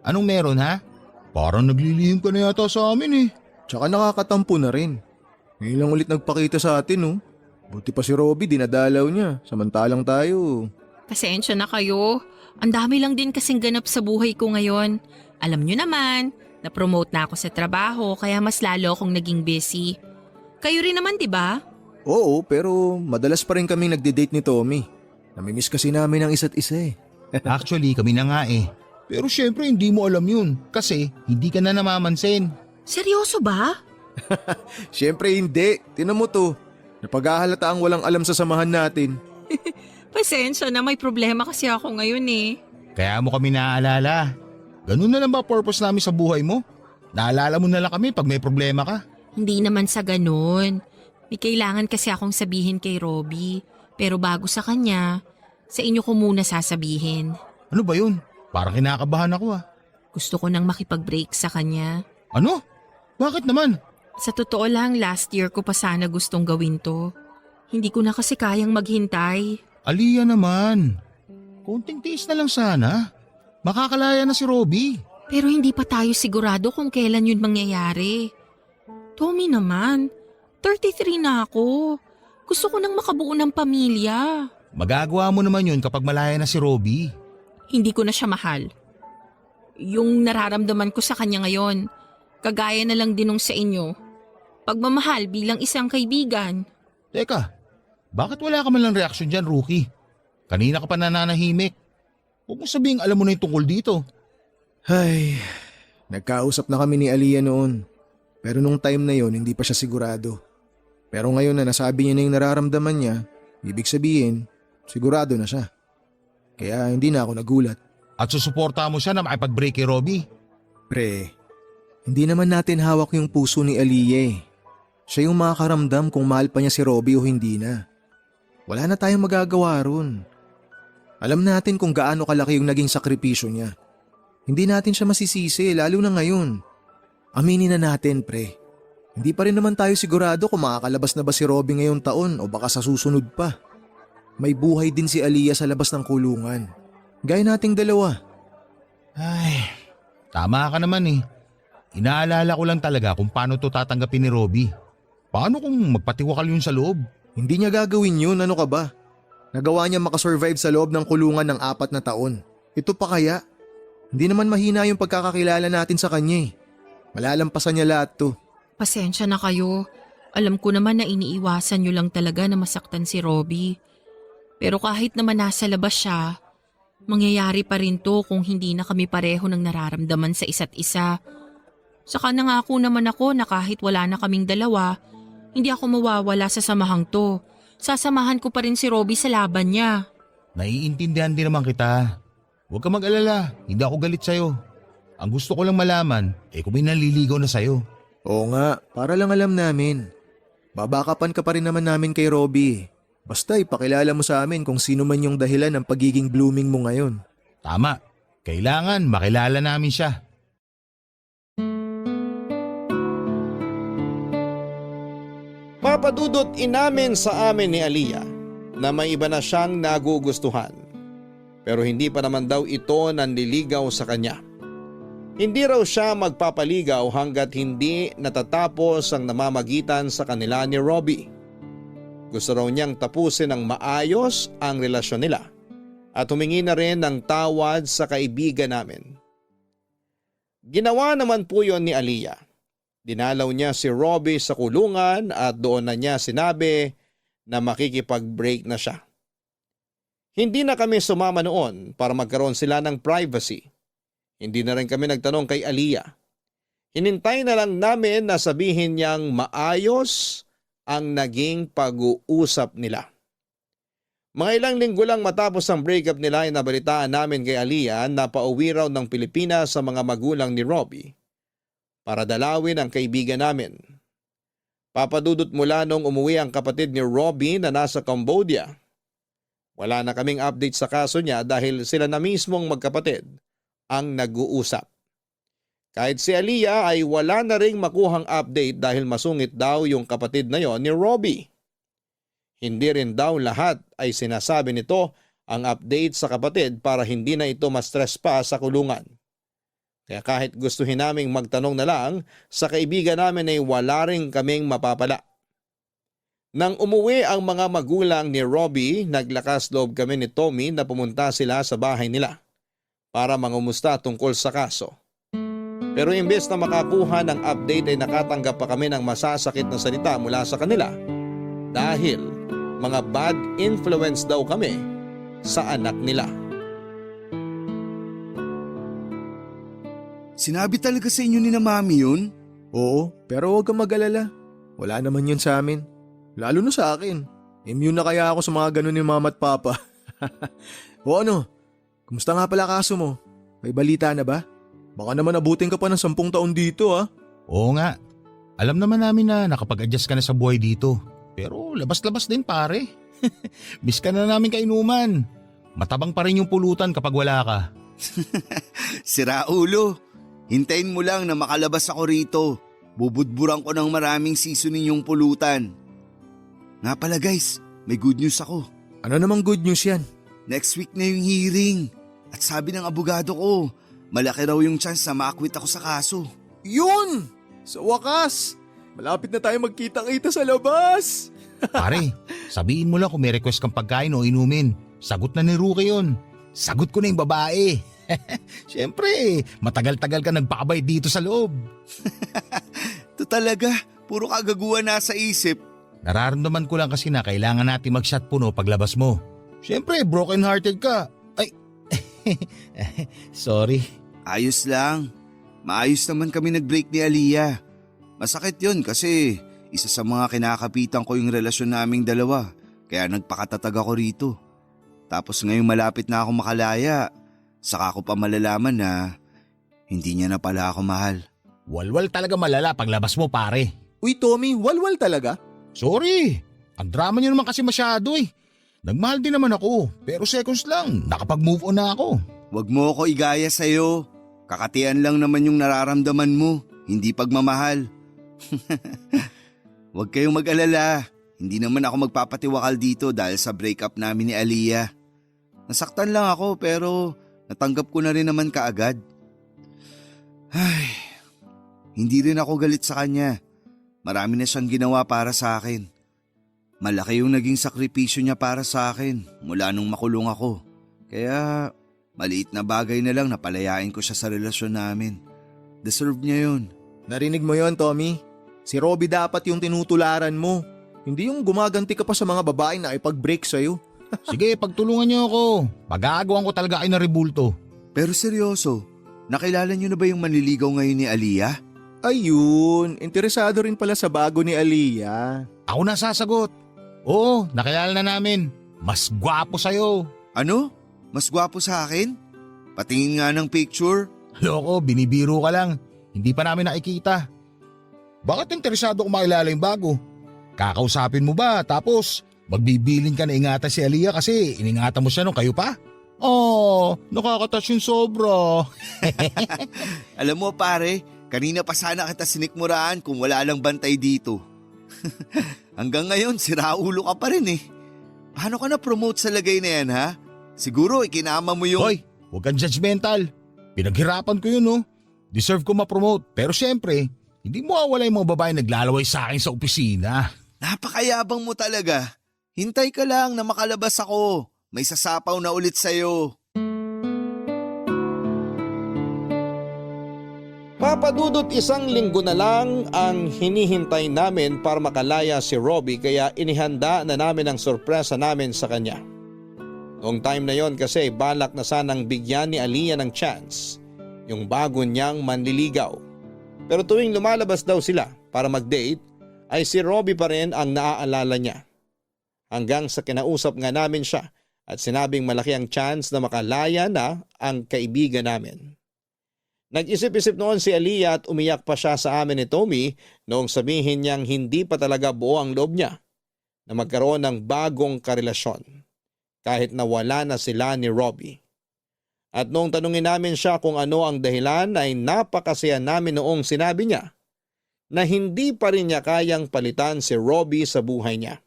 Anong meron ha? Parang naglilihim ka na yata sa amin eh. Tsaka nakakatampo na rin. Ngayon lang ulit nagpakita sa atin oh. Buti pa si Robbie dinadalaw niya, samantalang tayo. Pasensya na kayo. Ang dami lang din kasing ganap sa buhay ko ngayon. Alam nyo naman, na-promote na ako sa trabaho kaya mas lalo akong naging busy. Kayo rin naman, di ba? Oo, pero madalas pa rin kaming nagde-date ni Tommy. Namimiss kasi namin ang isa't isa eh. Actually, kami na nga eh. Pero syempre hindi mo alam yun kasi hindi ka na namamansin. Seryoso ba? Siyempre hindi, tinan mo to. Napaghahalata ang walang alam sa samahan natin. Pasensya na, may problema kasi ako ngayon eh. Kaya mo kami naaalala. Ganun na lang ba purpose namin sa buhay mo? Naalala mo na lang kami pag may problema ka. Hindi naman sa ganun. May kailangan kasi akong sabihin kay Robbie. Pero bago sa kanya, sa inyo ko muna sasabihin. Ano ba yun? Parang kinakabahan ako ah. Gusto ko nang makipag-break sa kanya. Ano? Bakit naman? Sa totoo lang, last year ko pa sana gustong gawin to. Hindi ko na kasi kayang maghintay. Aliyah naman. Konting tiis na lang sana. Makakalaya na si Robbie. Pero hindi pa tayo sigurado kung kailan yun mangyayari. Tommy naman, 33 na ako. Gusto ko nang makabuo ng pamilya. Magagawa mo naman yun kapag malaya na si Robbie. Hindi ko na siya mahal. Yung nararamdaman ko sa kanya ngayon, kagaya na lang din nung sa inyo. Pagmamahal bilang isang kaibigan. Teka, bakit wala ka man lang reaksyon dyan, Rookie? Kanina ka pa nananahimik. Huwag mo sabihing alam mo na yung tungkol dito. Ay, nagkausap na kami ni Aliyah noon. Pero nung time na yon hindi pa siya sigurado. Pero ngayon na nasabi niya na yung nararamdaman niya, ibig sabihin, sigurado na siya. Kaya hindi na ako nagulat. At susuporta mo siya na makipag-break kay Robbie. Pre, hindi naman natin hawak yung puso ni Aliyah eh. Siya yung makakaramdam kung mahal pa niya si Robbie o hindi na. Wala na tayong magagawa ron. Alam natin kung gaano kalaki yung naging sakripisyo niya. Hindi natin siya masisisi lalo na ngayon. Aminin na natin pre. Hindi pa rin naman tayo sigurado kung makakalabas na ba si Robbie ngayong taon o baka sa susunod pa. May buhay din si Aliyah sa labas ng kulungan. Gaya nating dalawa. Ay, tama ka naman eh. Inaalala ko lang talaga kung paano to tatanggapin ni Robbie. Paano kung magpatiwakal yun sa loob? Hindi niya gagawin yun, ano ka ba? Nagawa niya makasurvive sa loob ng kulungan ng 4 na taon. Ito pa kaya? Hindi naman mahina yung pagkakakilala natin sa kanya eh. Malalampasan niya lahat to. Pasensya na kayo. Alam ko naman na iniiwasan nyo lang talaga na masaktan si Robbie. Pero kahit naman nasa labas siya, mangyayari pa rin to kung hindi na kami pareho ng nararamdaman sa isa't isa. Saka nangako naman ako na kahit wala na kaming dalawa, hindi ako mawawala sa samahang to. Sasamahan ko pa rin si Robbie sa laban niya. Naiintindihan din naman kita. Huwag ka mag-alala, hindi ako galit sa'yo. Ang gusto ko lang malaman, kung may naliligaw na sa'yo. Oo nga, para lang alam namin. Babakapan ka pa rin naman namin kay Robbie. Basta ipakilala mo sa amin kung sino man yung dahilan ng pagiging blooming mo ngayon. Tama, kailangan makilala namin siya. Papadudot inamin sa amin ni Aliyah na may iba na siyang nagugustuhan. Pero hindi pa naman daw ito nanliligaw sa kanya. Hindi raw siya magpapaligaw hanggat hindi natatapos ang namamagitan sa kanila ni Robbie. Gusto raw niyang tapusin ng maayos ang relasyon nila at humingi na rin ng tawad sa kaibigan namin. Ginawa naman po yon ni Aliyah. Dinalaw niya si Robbie sa kulungan at doon na niya sinabi na makikipag-break na siya. Hindi na kami sumama noon para magkaroon sila ng privacy. Hindi na rin kami nagtanong kay Aliyah. Hinintay na lang namin na sabihin niyang maayos ang naging pag-uusap nila. Mga ilang linggo lang matapos ang breakup nila ay nabalitaan namin kay Aliyah na pauwi raw ng Pilipinas sa mga magulang ni Robbie para dalawin ang kaibigan namin. Papadudot mula nung umuwi ang kapatid ni Robbie na nasa Cambodia. Wala na kaming update sa kaso niya dahil sila na mismong magkapatid ang nag-uusap. Kahit si Aliyah ay wala na ring makuhang update dahil masungit daw yung kapatid na yon ni Robbie. Hindi rin daw lahat ay sinasabi nito ang update sa kapatid para hindi na ito ma-stress pa sa kulungan. Kaya kahit gustuhin naming magtanong na lang, sa kaibigan namin ay wala rin kaming mapapala. Nang umuwi ang mga magulang ni Robbie, naglakas loob kami ni Tommy na pumunta sila sa bahay nila. para mangumusta tungkol sa kaso. Pero imbes na makakuha ng update ay nakatanggap pa kami ng masasakit na salita mula sa kanila dahil mga bad influence daw kami sa anak nila. Sinabi talaga sa inyo ni na mami yun? Oo, pero huwag kang mag-alala. Wala naman yun sa amin. Lalo na sa akin. Immune na kaya ako sa mga ganun ni mama at papa. O ano, kumusta nga pala kaso mo? May balita na ba? Baka naman abutin ka pa ng 10 taon dito ah. Oo nga. Alam naman namin na nakapag-adjust ka na sa buhay dito. Pero labas-labas din pare. Miss ka na namin kainuman. Matabang pa rin yung pulutan kapag wala ka. Sira ulo. Hintayin mo lang na makalabas ako rito. Bubudburan ko ng maraming seasoning yung pulutan. Nga pala guys, may good news ako. Ano namang good news yan? Next week na yung hearing. At sabi ng abogado ko, malaki raw yung chance na ma-acquit ako sa kaso. Yun! Sa wakas! Malapit na tayo magkita-kita sa labas! Pare, sabihin mo lang kung may request kang pagkain o inumin. Sagot na ni Rookie yun. Sagot ko na yung babae. Siyempre, matagal-tagal ka nagpakabay dito sa loob. Ito talaga, puro kagaguhan nasa isip. Nararamdaman ko lang kasi na kailangan natin mag-shot puno paglabas mo. Siyempre, broken-hearted ka. Ay, sorry. Ayos lang. Maayos naman kami nag-break ni Aliyah. Masakit yun kasi isa sa mga kinakapitan ko yung relasyon naming dalawa. Kaya nagpakatatag ako rito. Tapos ngayong malapit na ako makalaya, saka ko pa malalaman na hindi niya na pala ako mahal. Walwal talaga malala paglabas mo pare. Uy Tommy, walwal talaga? Sorry, ang drama niyo naman kasi masyado eh. Nagmahal din naman ako, pero seconds lang, nakapag-move on na ako. Huwag mo ako igaya sa'yo. Kakatian lang naman yung nararamdaman mo, hindi pagmamahal. Huwag kayong mag-alala. Hindi naman ako magpapatiwakal dito dahil sa breakup namin ni Aliyah. Nasaktan lang ako pero natanggap ko na rin naman kaagad. Ay, hindi rin ako galit sa kanya. Marami na siyang ginawa para sa akin. Malaki yung naging sakripisyo niya para sa akin mula nung makulong ako. Kaya maliit na bagay na lang na palayain ko siya sa relasyon namin. Deserve niya yun. Narinig mo yon Tommy? Si Robby dapat yung tinutularan mo. Hindi yung gumaganti ka pa sa mga babae na ipag-break sa'yo. Sige, pagtulungan niyo ako. Pag-aagawan ko talaga kayo na rebulto. Pero seryoso, nakilala niyo na ba yung manliligaw ngayon ni Aliyah? Ayun, interesado rin pala sa bago ni Aliyah. Ako na sasagot. Oo, nakilala na namin. Mas gwapo sa'yo. Ano? Mas gwapo sa akin? Patingin nga ng picture. Loko, binibiro ka lang. Hindi pa namin nakikita. Bakit interesado kung makilala yung bago? Kakausapin mo ba tapos magbibiling ka na ingatan si Aliyah kasi iningatan mo siya nung kayo pa? Oh, nakakatouch yung sobra. Alam mo pare, kanina pa sana kita sinikmuraan kung wala lang bantay dito. Hanggang ngayon, siraulo ka pa rin eh. Paano ka na-promote sa lagay na yan ha? Siguro ikinama mo yung… Hoy, huwag kang judgmental. Pinaghirapan ko yun oh. Deserve ko ma-promote. Pero syempre, hindi mo awala yung mga babae naglalaway sa akin sa opisina. Napakayabang mo talaga. Hintay ka lang na makalabas ako. May sasapaw na ulit sa'yo. Papadudot 1 linggo na lang ang hinihintay namin para makalaya si Robby kaya inihanda na namin ang sorpresa namin sa kanya. Noong time na yon kasi balak na sanang bigyan ni Aliyah ng chance yung bago niyang manliligaw. Pero tuwing lumalabas daw sila para mag-date ay si Robby pa rin ang naaalala niya. Hanggang sa kinausap nga namin siya at sinabing malaki ang chance na makalaya na ang kaibigan namin. Nag-isip-isip noon si Aliyah at umiyak pa siya sa amin ni Tommy noong sabihin niyang hindi pa talaga buo ang loob niya na magkaroon ng bagong karelasyon kahit na wala na sila ni Robby. At noong tanungin namin siya kung ano ang dahilan ay napakasaya namin noong sinabi niya na hindi pa rin niya kayang palitan si Robby sa buhay niya.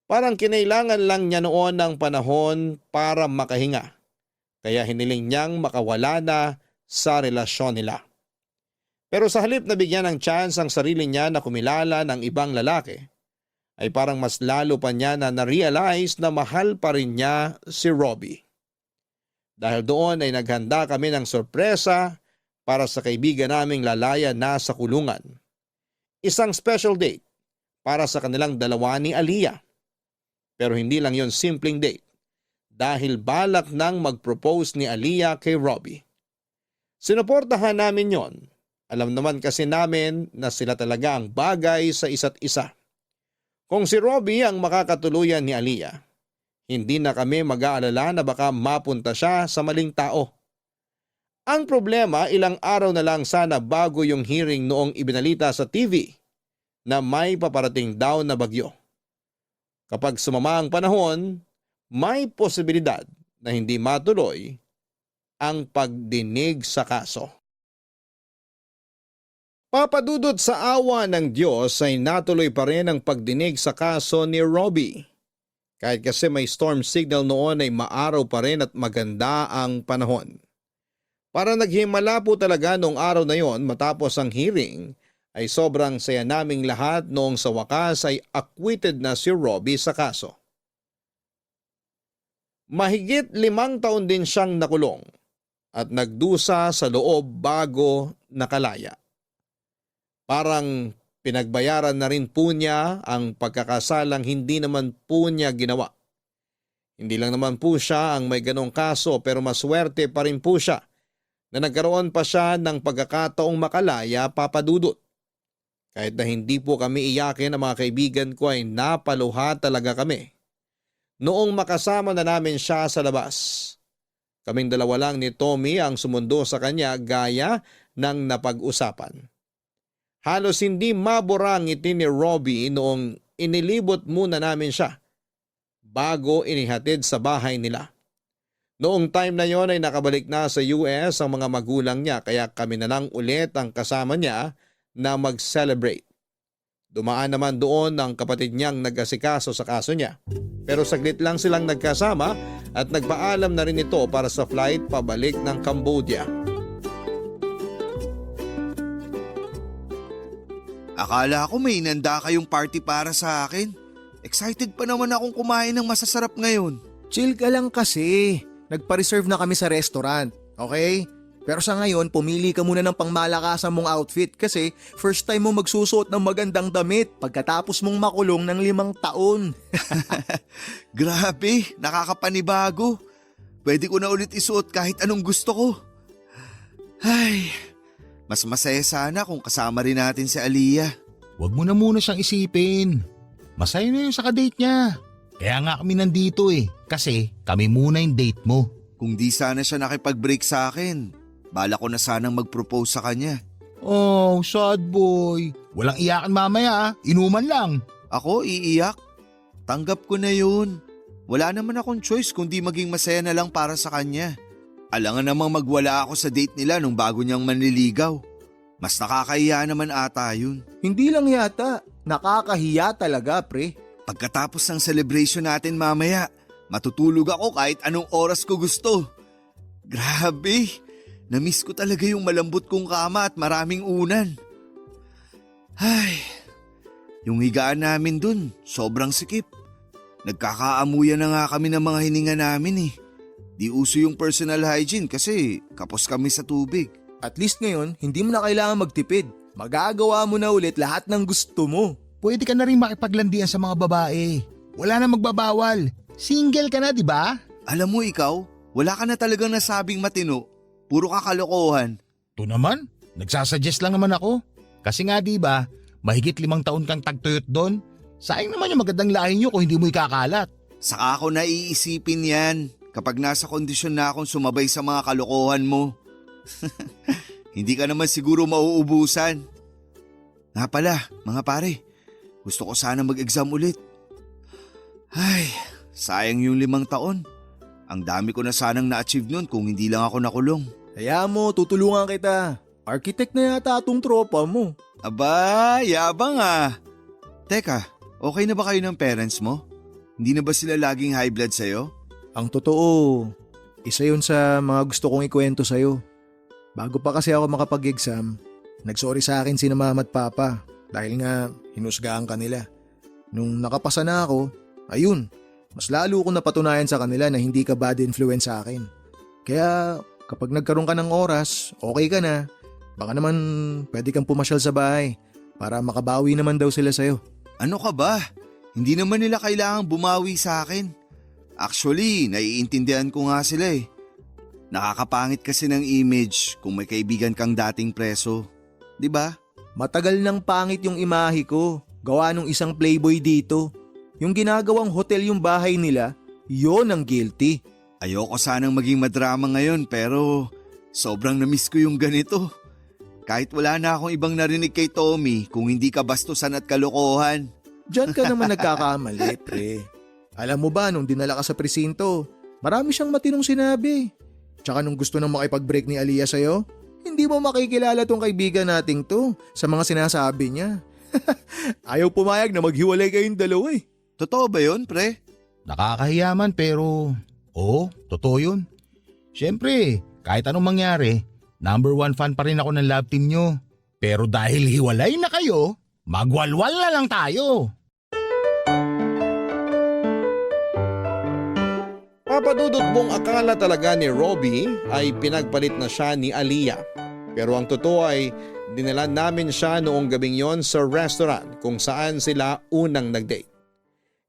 Parang kinailangan lang niya noon ng panahon para makahinga kaya hiniling niyang makawala na sa relasyon nila. Pero sa halip na bigyan ng chance ang sarili niya na kumilala ng ibang lalaki, ay parang mas lalo pa niya na na-realize na mahal pa rin niya si Robby. Dahil doon ay naghanda kami ng sorpresa para sa kaibigan naming lalaya na sa kulungan. Isang special date para sa kanilang dalawa ni Aliyah. Pero hindi lang yon simpleng date dahil balak nang mag-propose ni Aliyah kay Robbie. Sinuportahan namin yon. Alam naman kasi namin na sila talaga ang bagay sa isa't isa. Kung si Robbie ang makakatuluyan ni Aliyah, hindi na kami mag-aalala na baka mapunta siya sa maling tao. Ang problema, ilang araw na lang sana bago yung hearing noong ibinalita sa TV na may paparating daw na bagyo. Kapag sumama ang panahon, may posibilidad na hindi matuloy ang pagdinig sa kaso. Papadudot sa awa ng Diyos ay natuloy pa rin ang pagdinig sa kaso ni Robbie. Kahit kasi may storm signal noon ay maaraw pa rin at maganda ang panahon. Para naghimala po talaga noong araw na yon matapos ang hearing ay sobrang saya naming lahat noong sa wakas ay acquitted na si Robbie sa kaso. Mahigit 5 taon din siyang nakulong at nagdusa sa loob bago nakalaya. Parang pinagbayaran na rin po niya ang pagkakasalang hindi naman po niya ginawa. Hindi lang naman po siya ang may ganong kaso pero maswerte pa rin po siya na nagkaroon pa siya ng pagkakataong makalaya, Papa Dudut. Kahit na hindi po kami iyakin ng mga kaibigan ko ay napaluha talaga kami. Noong makasama na namin siya sa labas. Kaming dalawa lang ni Tommy ang sumundo sa kanya gaya ng napag-usapan. Halos hindi mabura ang ngiti ni Robbie noong inilibot muna namin siya bago inihatid sa bahay nila. Noong time na yon ay nakabalik na sa US ang mga magulang niya kaya kami na lang ulit ang kasama niya na mag-celebrate. Dumaan naman doon ang kapatid niyang nag-asikaso sa kaso niya. Pero saglit lang silang nagkasama at nagpaalam na rin ito para sa flight pabalik ng Cambodia. Akala ko may inanda kayong party para sa akin. Excited pa naman akong kumain ng masasarap ngayon. Chill ka lang kasi. Nagpa-reserve na kami sa restaurant, okay? Pero sa ngayon, pumili ka muna ng pangmalakasan mong outfit kasi first time mo magsusuot ng magandang damit pagkatapos mong makulong ng 5 taon. Grabe, nakakapanibago. Pwede ko na ulit isuot kahit anong gusto ko. Ay, mas masaya sana kung kasama rin natin si Aliyah. Huwag mo na muna siyang isipin. Masaya na yun sa kadate niya. Kaya nga kami nandito kasi kami muna yung date mo. Kung di sana siya nakipag-break sa akin, bala ko na sanang mag-propose sa kanya. Oh, sad boy. Walang iyakan mamaya inuman lang. Ako iiyak? Tanggap ko na yun. Wala naman akong choice kundi maging masaya na lang para sa kanya. Alangan namang magwala ako sa date nila nung bago niyang manliligaw. Mas nakakahiya naman ata yun. Hindi lang yata, nakakahiya talaga pre. Pagkatapos ng celebration natin mamaya, matutulog ako kahit anong oras ko gusto. Grabe, namiss ko talaga yung malambot kong kama at maraming unan. Ay, yung higaan namin dun, sobrang sikip. Nagkakaamuyan na nga kami ng mga hininga namin. Di uso yung personal hygiene kasi kapos kami sa tubig. At least ngayon, hindi mo na kailangan magtipid. Magagawa mo na ulit lahat ng gusto mo. Pwede ka na rin makipaglandian sa mga babae. Wala na magbabawal. Single ka na, di ba? Alam mo ikaw, wala ka na talagang nasabing matino. Puro kakalokohan. To naman, nagsasuggest lang naman ako. Kasi nga di ba, mahigit 5 taon kang tagtuyot doon. Sayang naman yung magandang lahi nyo kung hindi mo ikakalat. Saka ako naiisipin yan kapag nasa kondisyon na akong sumabay sa mga kalokohan mo. Hindi ka naman siguro mauubusan. Nga pala, mga pare. Gusto ko sana mag-exam ulit. Ay, sayang yung 5 taon. Ang dami ko na sanang na-achieve nun kung hindi lang ako nakulong. Kaya mo, tutulungan kita. Architect na yata atong tropa mo. Aba, yabang ah. Teka, okay na ba kayo ng parents mo? Hindi na ba sila laging high blood sa'yo? Ang totoo, isa yun sa mga gusto kong ikwento sa'yo. Bago pa kasi ako makapag-exam, nagsorry sa akin si mama at papa. Dahil nga, hinusgaan kanila. Nung nakapasa na ako, ayun, mas lalo ko napatunayan sa kanila na hindi ka bad influence sa akin. Kaya kapag nagkaroon ka ng oras, okay ka na. Baka naman pwede kang pumasyal sa bahay para makabawi naman daw sila sa'yo. Ano ka ba? Hindi naman nila kailangang bumawi sa akin. Actually, naiintindihan ko nga sila eh. Nakakapangit kasi ng image kung may kaibigan kang dating preso. 'Di ba? Matagal nang pangit yung imahe ko. Gawa nung isang playboy dito. Yung ginagawang hotel yung bahay nila, yon ang guilty. Ayoko sanang maging madrama ngayon pero sobrang namiss ko yung ganito. Kahit wala na akong ibang narinig kay Tommy kung hindi ka bastusan at kalokohan. Diyan ka naman nagkakamali, pre. Alam mo ba, nung dinala ka sa presinto, marami siyang matinong sinabi. Tsaka nung gusto nang makipag-break ni Aliyah sa'yo, hindi mo makikilala tong kaibigan nating to sa mga sinasabi niya. Ayaw pumayag na maghiwalay kayong dalawa eh. Totoo ba yun, pre? Nakakahiya man pero oo, totoo yun. Siyempre, kahit anong mangyari, number 1 fan pa rin ako ng love team nyo. Pero dahil hiwalay na kayo, magwalwal na lang tayo. Papadudot mong akala talaga ni Robbie ay pinagpalit na siya ni Aliyah. Pero ang totoo ay dinala namin siya noong gabing yon sa restaurant kung saan sila unang nag-date.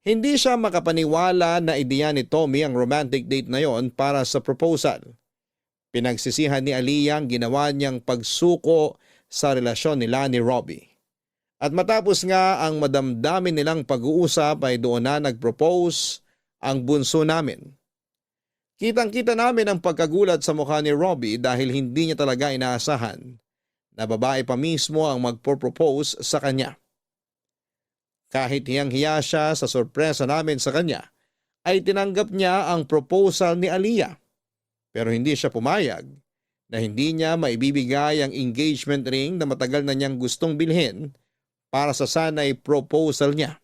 Hindi siya makapaniwala na ideya ni Tommy ang romantic date na yon para sa proposal. Pinagsisihan ni Aliyah ang ginawa niyang pagsuko sa relasyon nila ni Robbie. At matapos nga ang madamdamin nilang pag-uusap ay doon na nag-propose ang bunso namin. Kitang-kita namin ang pagkagulat sa mukha ni Robbie dahil hindi niya talaga inaasahan na babae pa mismo ang magpo-propose sa kanya. Kahit hiyang-hiya siya sa sorpresa namin sa kanya, ay tinanggap niya ang proposal ni Aliyah. Pero hindi siya pumayag na hindi niya maibibigay ang engagement ring na matagal na niyang gustong bilhin para sa sanay proposal niya.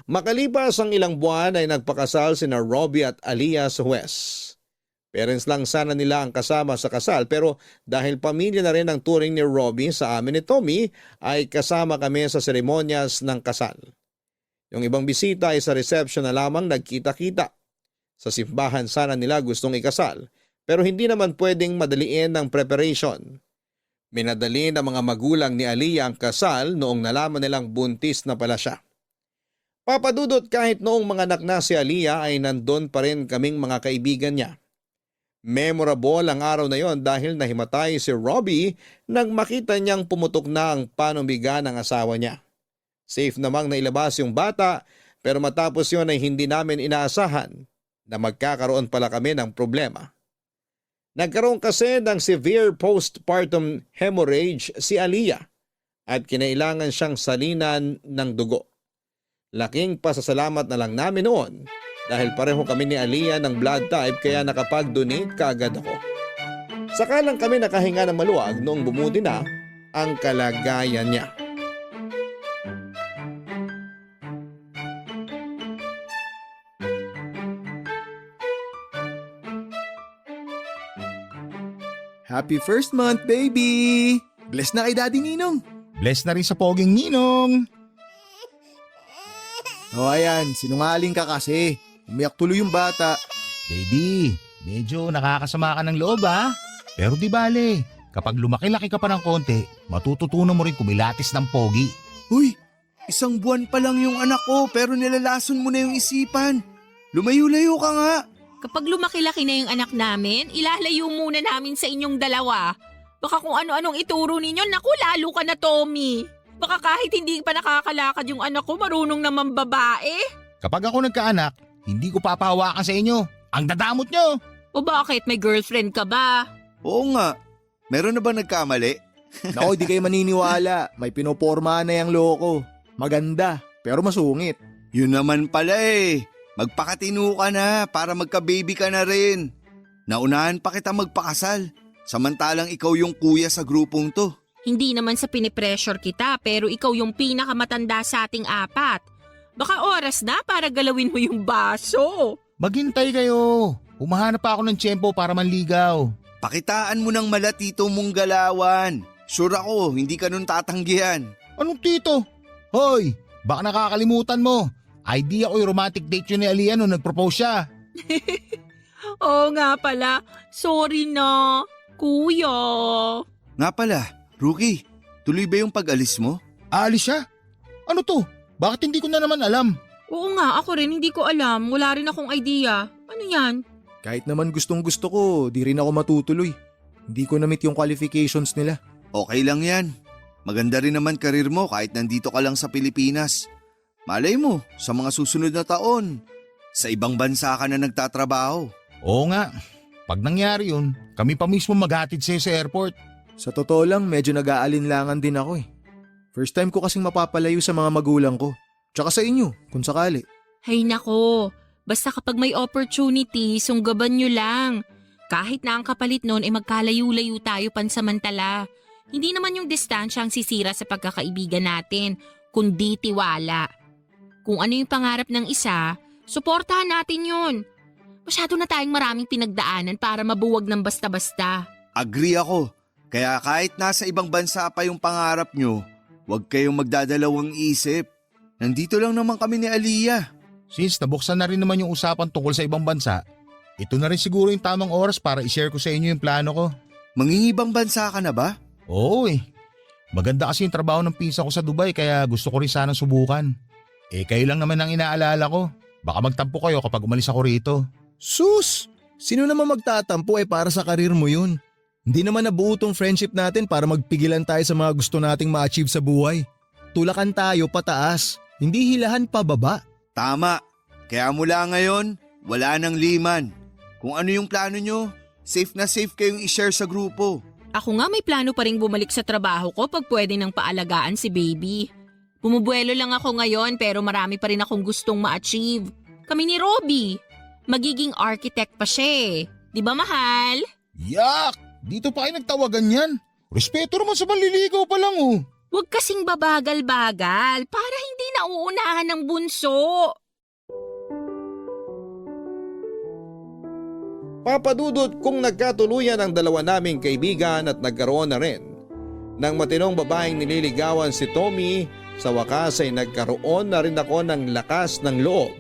Makalipas ang ilang buwan ay nagpakasal sina Robbie at Aliyah sa Huwes. Parents lang sana nila ang kasama sa kasal pero dahil pamilya na rin ang touring ni Robbie sa amin ni Tommy ay kasama kami sa seremonyas ng kasal. Yung ibang bisita ay sa reception na lamang nagkita-kita. Sa simbahan sana nila gustong ikasal pero hindi naman pwedeng madaliin ng preparation. Minadali ng mga magulang ni Aliyah ang kasal noong nalaman nilang buntis na pala siya. Papadudot kahit noong mga anak na si Aliyah ay nandun pa rin kaming mga kaibigan niya. Memorable ang araw na yon dahil nahimatay si Robbie nang makita niyang pumutok na ang panubigan ng asawa niya. Safe namang nailabas yung bata pero matapos yon ay hindi namin inaasahan na magkakaroon pala kami ng problema. Nagkaroon kasi ng severe postpartum hemorrhage si Aliyah at kinailangan siyang salinan ng dugo. Laking pasasalamat na lang namin noon dahil pareho kami ni Aliyah ng blood type kaya nakapag-donate kaagad ako. Saka lang kami nakahinga ng maluwag noong bumudi na ang kalagayan niya. Happy first month, baby! Bless na kay Daddy Ninong! Bless na rin sa poging ninong. O ayan, sinungaling ka kasi. Umiyak tuloy yung bata. Baby, medyo nakakasama ka ng loob ha. Pero di bale, kapag lumaki-laki ka pa ng konti, matututunan mo rin kumilatis ng pogi. Uy, 1 buwan pa lang yung anak ko pero nilalason mo na yung isipan. Lumayo-layo ka nga. Kapag lumaki-laki na yung anak namin, ilalayo muna namin sa inyong dalawa. Baka kung ano-anong ituro ninyo, naku lalo ka na Tommy. Baka kahit hindi pa nakakalakad yung anak ko, marunong naman babae. Kapag ako nagkaanak, hindi ko papahawakan sa inyo. Ang dadamot nyo. O bakit, may girlfriend ka ba? Oo nga. Meron na ba nagkamali? Naku, di kayo maniniwala. May pinoporma na yung loko. Maganda, pero masungit. Yun naman pala eh. Magpakatino ka na para magka-baby ka na rin. Naunahan pa kita magpakasal. Samantalang ikaw yung kuya sa grupong to. Hindi naman sa pinipressure kita pero ikaw yung pinakamatanda sa ating 4. Baka oras na para galawin mo yung baso. Maghintay kayo. Humahanap pa ako ng tiyempo para manligaw. Pakitaan mo ng malatito mong galawan. Sure ako, hindi ka nun tatanggihan. Anong tito? Hoy, baka nakakalimutan mo. Idea ko yung romantic date yun ni Aliyah nung nag-propose siya. Oo nga pala. Sorry na, kuya. Nga pala, Rookie, tuloy ba yung pag-alis mo? Aalis siya? Ano to? Bakit hindi ko na naman alam? Oo nga, ako rin hindi ko alam. Wala rin akong idea. Ano yan? Kahit naman gustong gusto ko, di rin ako matutuloy. Hindi ko na-meet yung qualifications nila. Okay lang yan. Maganda rin naman karir mo kahit nandito ka lang sa Pilipinas. Malay mo, sa mga susunod na taon, sa ibang bansa ka na nagtatrabaho. Oo nga. Pag nangyari yun, kami pa mismo maghatid sa'yo sa airport. Sa totoo lang, medyo nag-aalinlangan din ako eh. First time ko kasing mapapalayo sa mga magulang ko. Tsaka sa inyo, kung sakali. Hay nako, basta kapag may opportunity, sunggaban nyo lang. Kahit na ang kapalit nun ay magkalayo-layo tayo pansamantala. Hindi naman yung distansya ang sisira sa pagkakaibigan natin, kundi tiwala. Kung ano yung pangarap ng isa, suportahan natin yun. Masyado na tayong maraming pinagdaanan para mabuwag ng basta-basta. Agree ako. Kaya kahit nasa ibang bansa pa yung pangarap nyo, huwag kayong magdadalawang isip. Nandito lang naman kami ni Aliyah. Since nabuksan na rin naman yung usapan tungkol sa ibang bansa, ito na rin siguro yung tamang oras para i-share ko sa inyo yung plano ko. Mangingibang bansa ka na ba? Oo eh. Maganda kasi yung trabaho ng pinsa ko sa Dubai kaya gusto ko rin sanang subukan. Kayo lang naman ang inaalala ko. Baka magtampo kayo kapag umalis ako rito. Sus! Sino naman magtatampo para sa karir mo yun? Hindi naman nabuo tong friendship natin para magpigilan tayo sa mga gusto nating ma-achieve sa buhay. Tulakan tayo pataas, hindi hilahan pababa. Tama. Kaya mula ngayon, wala nang liman. Kung ano yung plano nyo, safe na safe kayong i-share sa grupo. Ako nga may plano pa rin bumalik sa trabaho ko pag pwede nang paalagaan si baby. Bumubuelo lang ako ngayon pero marami pa rin akong gustong ma-achieve. Kami ni Robby. Magiging architect pa siya eh. Di ba mahal? Yak! Dito pa kayo nagtawagan yan. Respeto naman sa manliligaw pa lang oh. Huwag kasing babagal-bagal para hindi nauunahan ng bunso. Papadudot kung nagkatuluyan ang dalawa naming kaibigan at nagkaroon na rin ng matinong babaeng nililigawan si Tommy, sa wakas ay nagkaroon na rin ako ng lakas ng loob.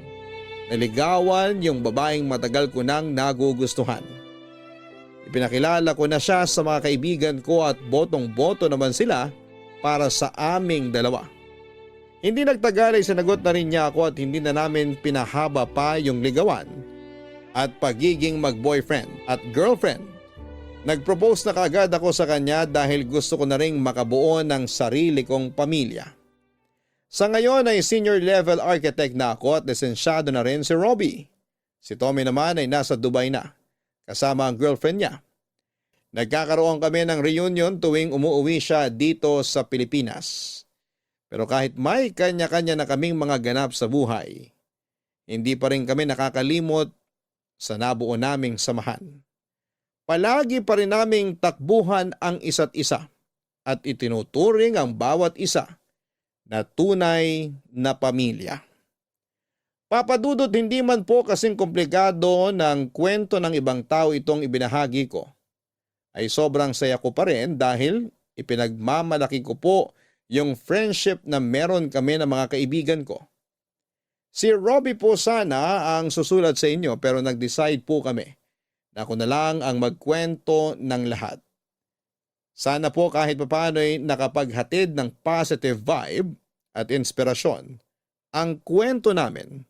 Naligawan yung babaeng matagal ko nang nagugustuhan. Ipinakilala ko na siya sa mga kaibigan ko at botong-boto naman sila para sa aming dalawa. Hindi nagtagal ay sinagot na rin niya ako at hindi na namin pinahaba pa yung ligawan at pagiging mag-boyfriend at girlfriend. Nag-propose na kaagad ako sa kanya dahil gusto ko na ring makabuo ng sarili kong pamilya. Sa ngayon ay senior level architect na ako at lisensyado na rin si Robby. Si Tommy naman ay nasa Dubai na, kasama ang girlfriend niya. Nagkakaroon kami ng reunion tuwing umuwi siya dito sa Pilipinas. Pero kahit may kanya-kanya na kaming mga ganap sa buhay, hindi pa rin kami nakakalimot sa nabuo naming samahan. Palagi pa rin naming takbuhan ang isa't isa at itinuturing ang bawat isa na tunay na pamilya. Papadudot, hindi man po kasing komplikado ng kwento ng ibang tao itong ibinahagi ko, ay sobrang saya ko pa rin dahil ipinagmamalaki ko po yung friendship na meron kami ng mga kaibigan ko. Si Robby po sana ang susulat sa inyo pero nag-decide po kami na ako na lang ang magkwento ng lahat. Sana po kahit papaano ay nakapaghatid ng positive vibe at inspirasyon ang kwento namin.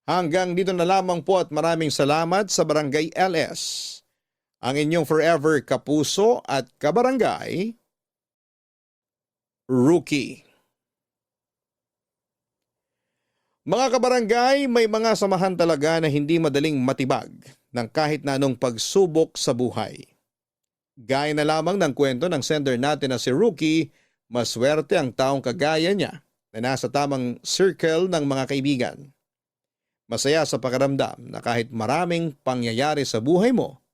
Hanggang dito na lamang po at maraming salamat sa Barangay LS. Ang inyong forever kapuso at kabarangay, Rookie. Mga kabarangay, may mga samahan talaga na hindi madaling matibag ng kahit na anong pagsubok sa buhay. Gaya na lamang ng kwento ng sender natin na si Rookie, maswerte ang taong kagaya niya na nasa tamang circle ng mga kaibigan. Masaya sa pakiramdam na kahit maraming pangyayari sa buhay mo,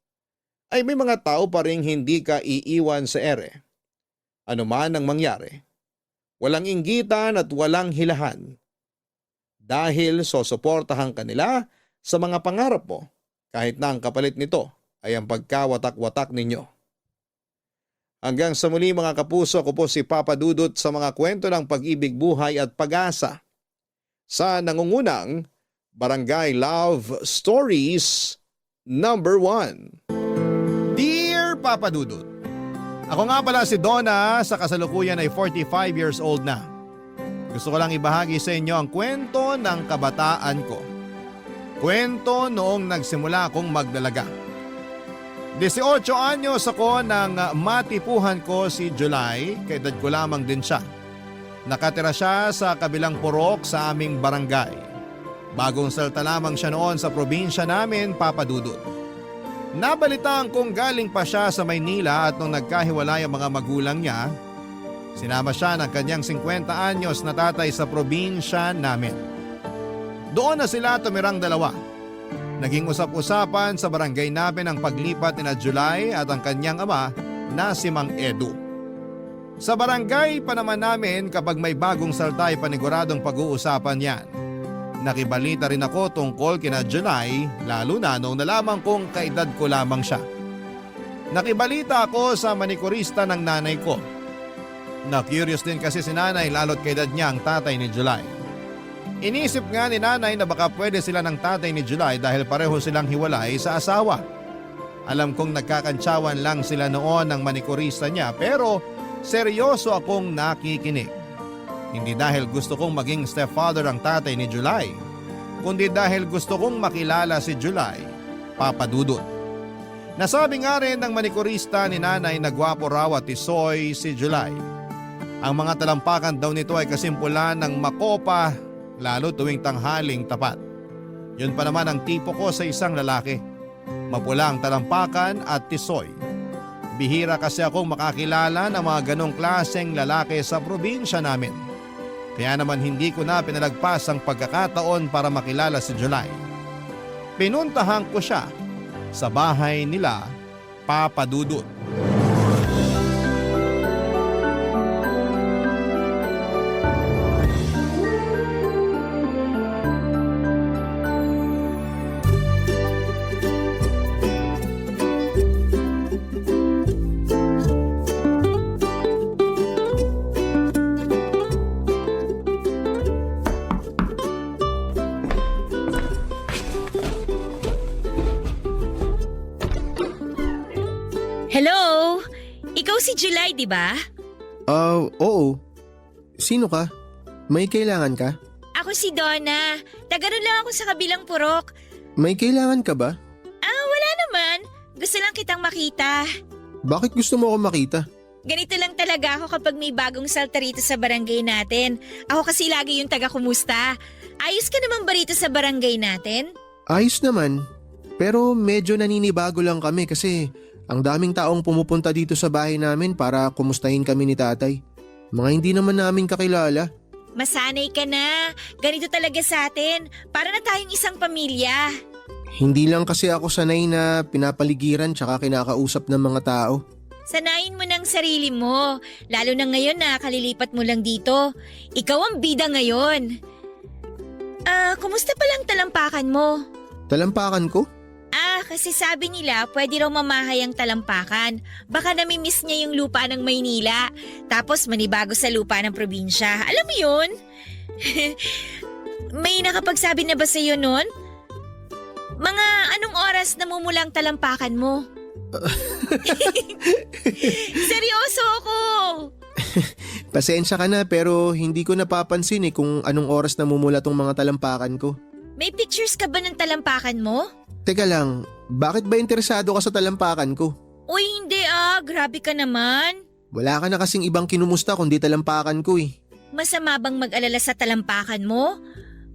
ay may mga tao pa ring hindi ka iiwan sa ere. Ano man ang mangyari, walang inggitan at walang hilahan. Dahil sosuportahan ka nila sa mga pangarap mo kahit na ang kapalit nito ay ang pagkawatak-watak ninyo. Hanggang sa muli mga kapuso, ako po si Papa Dudut sa mga kwento ng pag-ibig, buhay at pag-asa sa nangungunang Barangay Love Stories Number 1. Dear Papa Dudut, ako nga pala si Donna, sa kasalukuyan ay 45 years old na. Gusto ko lang ibahagi sa inyo ang kwento ng kabataan ko. Kwento noong nagsimula akong magdalaga. 18 anyos ako nang matipuhan ko si July, kaedad ko lamang din siya. Nakatira siya sa kabilang purok sa aming barangay. Bagong salta lamang siya noon sa probinsya namin, Papa Dudut. Nabalitaan kong galing pa siya sa Maynila at nung nagkahiwalay ang mga magulang niya, sinama siya ng kanyang 50 anyos na tatay sa probinsya namin. Doon na sila tumirang dalawa. Naging usap-usapan sa barangay namin ang paglipat ni na July at ang kanyang ama na si Mang Edu. Sa barangay pa naman namin kapag may bagong salta ay paniguradong pag-uusapan yan. Nakibalita rin ako tungkol kina July, lalo na nung nalaman kong kaedad ko lamang siya. Nakibalita ako sa manikurista ng nanay ko. Na-curious din kasi si nanay lalo't kaedad niya ang tatay ni July. Inisip nga ni nanay na baka pwede sila ng tatay ni July dahil pareho silang hiwalay sa asawa. Alam kong nagkakantsawan lang sila noon ng manikurista niya pero seryoso akong nakikinig. Hindi dahil gusto kong maging stepfather ang tatay ni July, kundi dahil gusto kong makilala si July, Papa Dudut. Nasabi nga rin ng manikurista ni nanay na gwapo raw at tisoy si July. Ang mga talampakan daw nito ay kasimpulan ng makopa, lalo tuwing tanghaling tapat. Yun pa naman ang tipo ko sa isang lalaki. Mapula ang talampakan at tisoy. Bihira kasi akong makakilala ng mga ganong klaseng lalaki sa probinsya namin. Kaya naman hindi ko na pinalagpas ang pagkakataon para makilala si July. Pinuntahan ko siya sa bahay nila, Papa Dudut. Hello? Ikaw si July, di ba? Oo. Sino ka? May kailangan ka? Ako si Donna. Taga-ron lang ako sa kabilang purok. May kailangan ka ba? Wala naman. Gusto lang kitang makita. Bakit gusto mo ako makita? Ganito lang talaga ako kapag may bagong salta rito sa barangay natin. Ako kasi lagi yung taga-kumusta. Ayos ka naman ba rito sa barangay natin? Ayos naman. Pero medyo naninibago lang kami kasi ang daming taong pumupunta dito sa bahay namin para kumustahin kami ni tatay. Mga hindi naman namin kakilala. Masanay ka na. Ganito talaga sa atin. Para na tayong isang pamilya. Hindi lang kasi ako sanay na pinapaligiran tsaka kinakausap ng mga tao. Sanayin mo ng sarili mo. Lalo na ngayon na kalilipat mo lang dito. Ikaw ang bida ngayon. Kumusta palang talampakan mo? Talampakan ko? Kasi sabi nila pwede raw mamahay ang talampakan. Baka namimiss niya yung lupa ng Maynila. Tapos manibago sa lupa ng probinsya. Alam mo yun? May nakapagsabi na ba sa'yo nun? Mga anong oras namumulang talampakan mo? Seryoso ako! Pasensya ka na pero hindi ko napapansin kung anong oras namumula tong mga talampakan ko. May pictures ka ba ng talampakan mo? Teka lang, bakit ba interesado ka sa talampakan ko? Uy, hindi grabe ka naman. Wala ka na kasing ibang kinumusta kundi talampakan ko Masama bang mag-alala sa talampakan mo?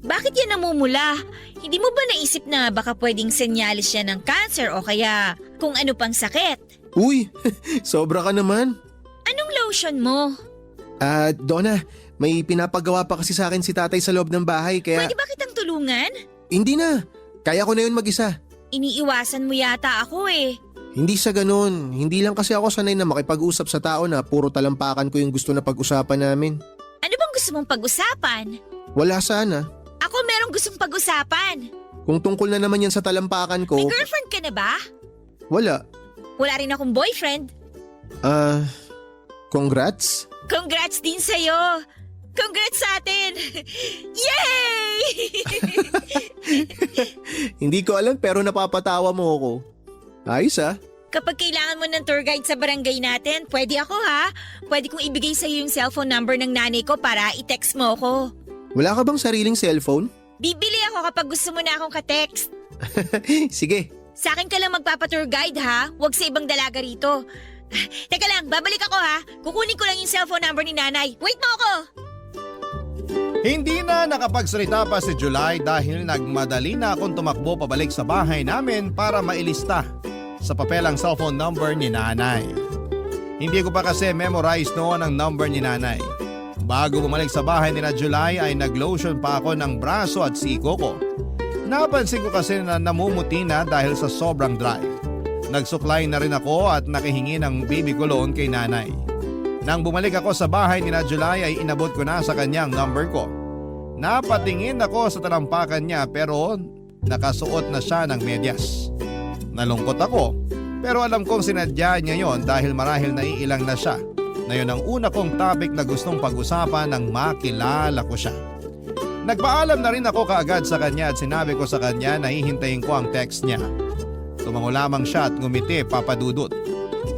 Bakit yan namumula? Hindi mo ba naisip na baka pwedeng senyalis yan ng cancer o kaya kung ano pang sakit? Uy, sobra ka naman. Anong lotion mo? Donna, may pinapagawa pa kasi sa akin si tatay sa loob ng bahay kaya… Pwede ba kitang tulungan? Hindi na, kaya ko na yun mag-isa. Iniiwasan mo yata ako Hindi sa ganun, hindi lang kasi ako sanay na makipag-usap sa tao na puro talampakan ko yung gusto na pag-usapan namin. Ano bang gusto mong pag-usapan? Wala sana. Ako merong gustong pag-usapan. Kung tungkol na naman yan sa talampakan ko… May girlfriend ka na ba? Wala. Wala rin akong boyfriend. Congrats? Congrats din sa'yo. Congrats sa atin! Yay! Hindi ko alam pero napapatawa mo ako. Ayos Kapag kailangan mo ng tour guide sa barangay natin, pwede ako ha. Pwede kong ibigay sa'yo yung cellphone number ng nanay ko para i-text mo ako. Wala ka bang sariling cellphone? Bibili ako kapag gusto mo na akong ka-text. Sige. Sa akin ka lang magpapa-tour guide ha. Huwag sa ibang dalaga rito. Teka lang, babalik ako ha. Kukunin ko lang yung cellphone number ni nanay. Wait mo ako! Hindi na nakapagsalita pa si July dahil nagmadali na akong tumakbo pabalik sa bahay namin para mailista sa papel ang cellphone number ni nanay. Hindi ko pa kasi memorize noon ang number ni nanay. Bago bumalik sa bahay ni July ay naglotion pa ako ng braso at siko ko. Napansin ko kasi na namumuti na dahil sa sobrang dry. Nagsuklay na rin ako at nakihingi ng baby cologne kay nanay. Nang bumalik ako sa bahay ni July ay inabot ko na sa kanyang number ko. Napatingin ako sa talampakan niya pero nakasuot na siya ng medyas. Nalungkot ako pero alam kong sinadya niya yon dahil marahil naiilang na siya. Na yun ang una kong topic na gustong pag-usapan nang makilala ko siya. Nagpaalam na rin ako kaagad sa kanya at sinabi ko sa kanya na hihintayin ko ang text niya. Tumango lamang siya at ngumiti papadudot.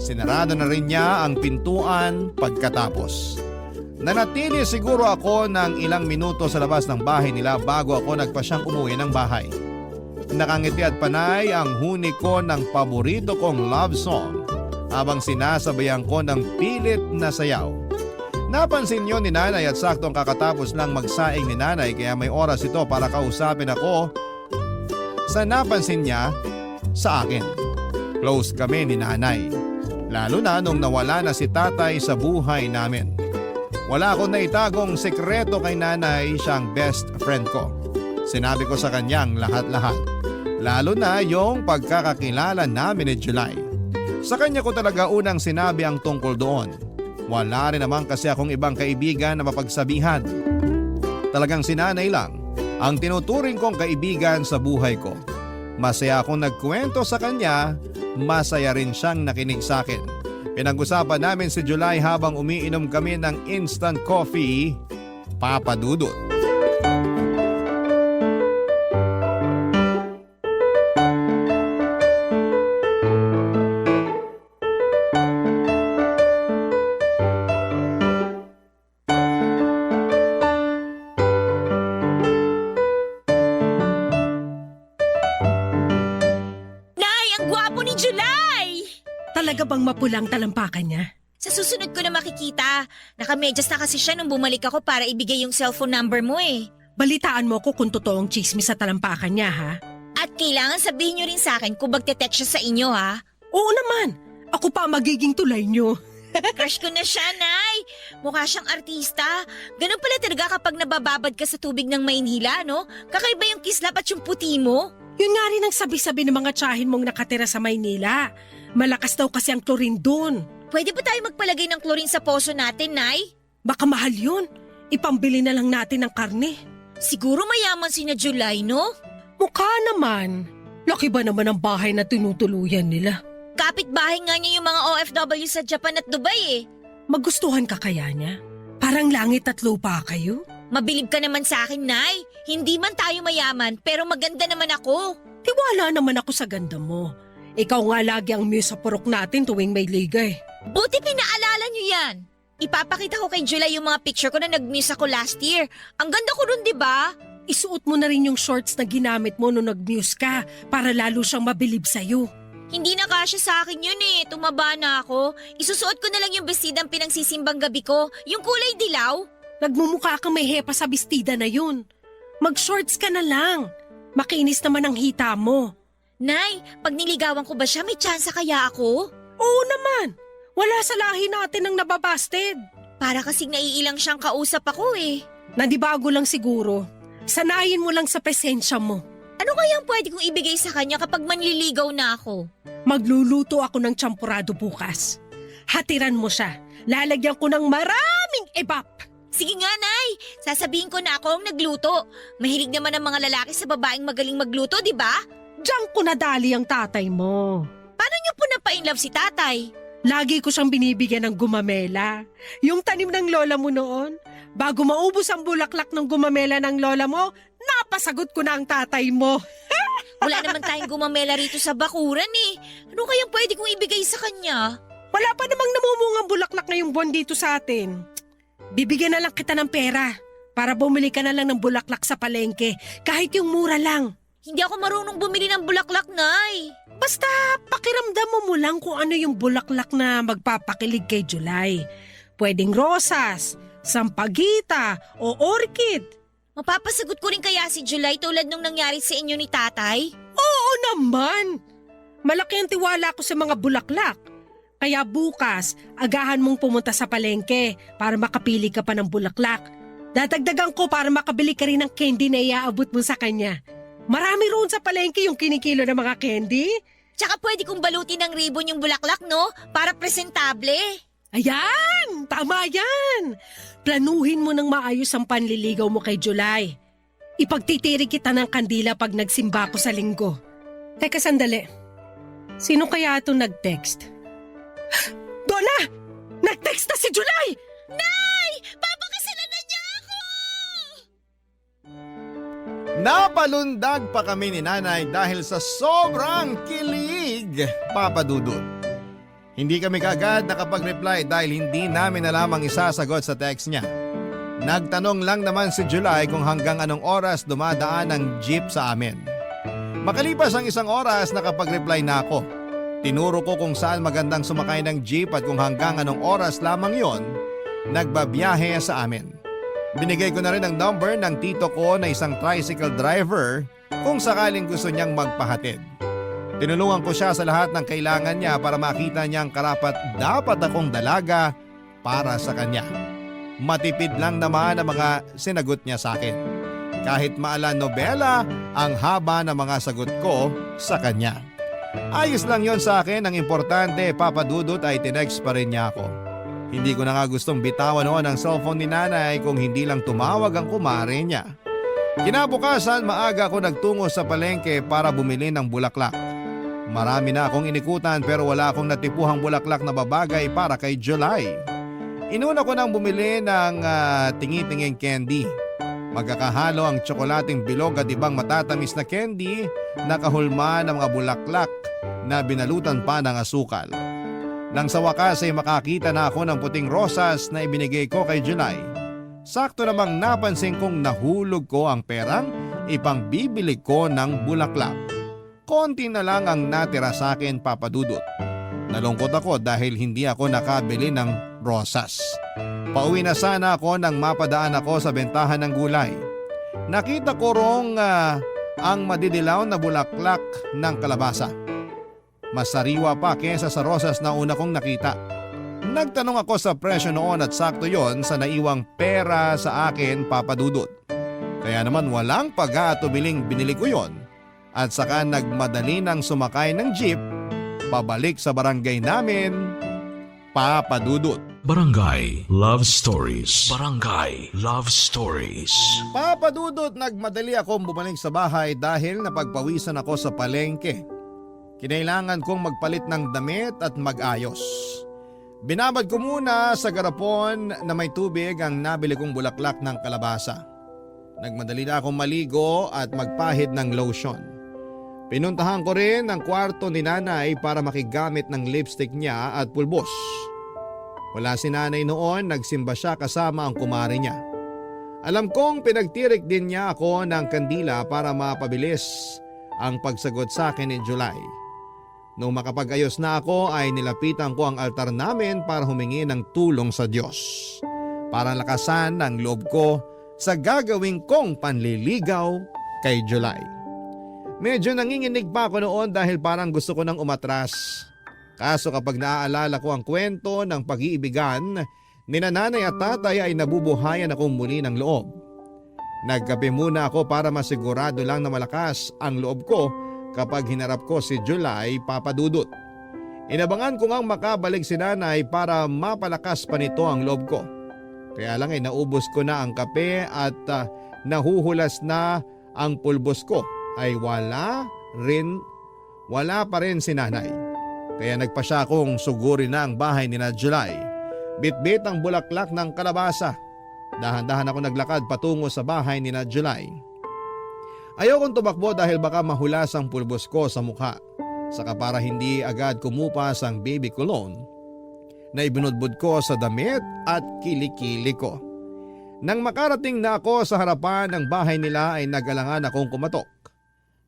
Sinarado na rin niya ang pintuan pagkatapos. Nanatili siguro ako ng ilang minuto sa labas ng bahay nila bago ako nagpasyang umuwi ng bahay. Nakangiti at panay ang huni ko ng paborito kong love song habang sinasabayan ko ng pilit na sayaw. Napansin yun ni nanay at saktong kakatapos lang magsaing ni nanay kaya may oras ito para kausapin ako sa napansin niya sa akin. Close kami ni nanay. Lalo na nung nawala na si tatay sa buhay namin. Wala akong naitagong sekreto kay nanay, siyang best friend ko. Sinabi ko sa kanyang lahat-lahat. Lalo na yung pagkakakilala namin ni July. Sa kanya ko talaga unang sinabi ang tungkol doon. Wala rin naman kasi akong ibang kaibigan na mapagsabihan. Talagang si nanay lang ang tinuturing kong kaibigan sa buhay ko. Masaya akong nagkwento sa kanya, masaya rin siyang nakinig sa akin. Pinag-usapan namin si July habang umiinom kami ng instant coffee, papadudot. Nay, ang gwapo ni July! Talaga bang mapulang talampakan niya? Sa susunod ko na makikita. Nakamedyas na kasi siya nung bumalik ako para ibigay yung cellphone number mo eh. Balitaan mo ko kung totoong chismis sa talampakan niya ha? At kailangan sabihin nyo rin sa akin kung magte-text siya sa inyo ha. Oo naman! Ako pa ang magiging tulay niyo. Crush ko na siya, Nay. Mukha siyang artista. Ganun pala talaga kapag nabababad ka sa tubig ng Maynila, no? Kakaiba yung kislap at yung puti mo. Yun nga rin ang sabi-sabi ng mga tsahin mong nakatira sa Maynila. Malakas daw kasi ang chlorine dun. Pwede ba tayo magpalagay ng chlorine sa poso natin, Nay? Baka mahal yun. Ipambili na lang natin ng karne. Siguro mayaman si na July, no? Mukha naman. Laki ba naman ang bahay na tinutuluyan nila? Kapit-bahay nga niya yung mga OFW sa Japan at Dubai eh. Magustuhan ka kaya niya? Parang langit at lupa kayo? Mabilib ka naman sa akin, Nay. Hindi man tayo mayaman, pero maganda naman ako. Tiwala naman ako sa ganda mo. Ikaw nga lagi ang muse sa purok natin tuwing may ligay. Buti pinaalala niyo yan. Ipapakita ko kay July yung mga picture ko na nag-muse ako last year. Ang ganda ko ron, di ba? Isuot mo na rin yung shorts na ginamit mo nung nag-muse ka para lalo siyang mabilib sa'yo. Hindi na kasya sa akin yun eh. Tumaba na ako. Isusuot ko na lang yung bestidang pinagsisimbang gabi ko. Yung kulay dilaw. Nagmumukha kang may hepa sa bestida na yun. Mag-shorts ka na lang. Makinis naman ang hita mo. Nay, pag niligawan ko ba siya, may tsansa kaya ako? Oo naman. Wala sa lahi natin ang nababasted. Para kasing naiilang siyang kausap ako eh. Nandibago lang siguro. Sanayin mo lang sa presensya mo. Ano kayang pwede kong ibigay sa kanya kapag manliligaw na ako? Magluluto ako ng champurado bukas. Hatiran mo siya. Lalagyan ko ng maraming ebap. Sige nga, Nay. Sasabihin ko na ako ang nagluto. Mahilig naman ang mga lalaki sa babaeng magaling magluto, di ba? Diyan ko nadali ang tatay mo. Paano niyo po napa-inlove si tatay? Lagi ko siyang binibigyan ng gumamela. Yung tanim ng lola mo noon, bago maubos ang bulaklak ng gumamela ng lola mo, napasagot ko na ang tatay mo. Wala naman tayong gumamela rito sa bakuran eh. Ano kayang pwede kong ibigay sa kanya? Wala pa namang namumungang bulaklak ngayong buwan dito sa atin. Bibigyan na lang kita ng pera para bumili ka na lang ng bulaklak sa palengke, kahit yung mura lang. Hindi ako marunong bumili ng bulaklak, Nay. Basta pakiramdam mo lang kung ano yung bulaklak na magpapakilig kay July. Pwedeng rosas, sampagita o orchid. Mapapasagot ko rin kaya si July tulad nung nangyari sa inyo ni Tatay? Oo naman! Malaki ang tiwala ko sa mga bulaklak. Kaya bukas, agahan mong pumunta sa palengke para makapili ka pa ng bulaklak. Dadagdagan ko para makabili ka rin ng candy na iaabot mo sa kanya. Marami roon sa palengke yung kinikilo ng mga candy. Tsaka pwede kong balutin ng ribbon yung bulaklak, no? Para presentable. Ayan! Tama yan! Planuhin mo ng maayos ang panliligaw mo kay July. Ipagtitiri kita ng kandila pag nagsimba ko sa linggo. Teka sandali. Sino kaya itong nag-text? Donna! Nag-text na si July! Nay! Papakasalan na niya ako! Napalundag pa kami ni Nanay dahil sa sobrang kilig, Papa Dudut. Hindi kami kaagad nakapag-reply dahil hindi namin alam ang isasagot sa text niya. Nagtanong lang naman si July kung hanggang anong oras dumadaan ang jeep sa amin. Makalipas ang 1 oras nakapag-reply na ako. Tinuro ko kung saan magandang sumakay ng jeep at kung hanggang anong oras lamang yon nagbabiyahe sa amin. Binigay ko na rin ang number ng tito ko na isang tricycle driver kung sakaling gusto niyang magpahatid. Tinulungan ko siya sa lahat ng kailangan niya para makita niyang karapat dapat akong dalaga para sa kanya. Matipid lang naman ang mga sinagot niya sa akin. Kahit maala nobela ang haba ng mga sagot ko sa kanya. Ayos lang yon sa akin, ang importante Papa Dudut ay tinext pa rin niya ako. Hindi ko na nga gustong bitawan noon ang cellphone ni Nanay kung hindi lang tumawag ang kumare niya. Kinabukasan maaga ako nagtungo sa palengke para bumili ng bulaklak. Marami na akong inikutan pero wala akong natipuhang bulaklak na babagay para kay July. Inuna ko nang bumili ng tingi-tinging candy. Magkakahalo ang tsokolating bilog at ibang matatamis na candy na kahulma ng mga bulaklak na binalutan pa ng asukal. Nang sa wakas ay makakita na ako ng puting rosas na ibinigay ko kay July. Sakto namang napansin kong nahulog ko ang perang ipangbibili ko ng bulaklak. Konti na lang ang natira sa akin, Papa Dudut. Nalungkot ako dahil hindi ako nakabili ng rosas. Pauwi na sana ako nang mapadaan ako sa bentahan ng gulay. Nakita ko rong ang madidilaw na bulaklak ng kalabasa. Mas sariwa pa kesa sa rosas na una kong nakita. Nagtanong ako sa presyo noon at sakto yon sa naiwang pera sa akin, Papa Dudut. Kaya naman walang pag-aatubiling binili ko yon at saka nagmadali nang sumakay ng jeep pabalik sa barangay namin, Papa Dudut. Barangay Love Stories. Barangay Love Stories. Papa Dudut, nagmadali akong bumalik sa bahay dahil napagpawisan ako sa palengke. Kinailangan kong magpalit ng damit at mag-ayos. Binabad ko muna sa garapon na may tubig ang nabili kong bulaklak ng kalabasa. Nagmadali na akong maligo at magpahid ng lotion. Pinuntahan ko rin ang kwarto ni Nanay para makigamit ng lipstick niya at pulbos. Wala si Nanay noon, nagsimba siya kasama ang kumare niya. Alam kong pinagtirik din niya ako ng kandila para mapabilis ang pagsagot sa akin ni July. Nung makapag-ayos na ako ay nilapitan ko ang altar namin para humingi ng tulong sa Diyos. Para lakasan ang loob ko sa gagawin kong panliligaw kay July. Medyo nanginginig pa ako noon dahil parang gusto ko nang umatras. Kaso kapag naaalala ko ang kwento ng pag-iibigan ni Nanay at Tatay ay nabubuhayan akong muli ng loob. Nagkape muna ako para masigurado lang na malakas ang loob ko kapag hinarap ko si July, Papa Dudut. Inabangan ko ngang makabalik si Nanay para mapalakas pa nito ang loob ko. Kaya lang ay naubos ko na ang kape at nahuhulas na ang pulbos ko ay wala pa rin si Nanay. Kaya nagpasya akong sugurin na ang bahay ni na July. Bitbit ang bulaklak ng kalabasa. Dahan-dahan ako naglakad patungo sa bahay ni na July. Ayokong tumakbo dahil baka mahulas ang pulbos ko sa mukha. Saka para hindi agad kumupas ang baby cologne na ibinudbud ko sa damit at kilikili ko. Nang makarating na ako sa harapan ng bahay nila ay nag-alangan akong kumatok.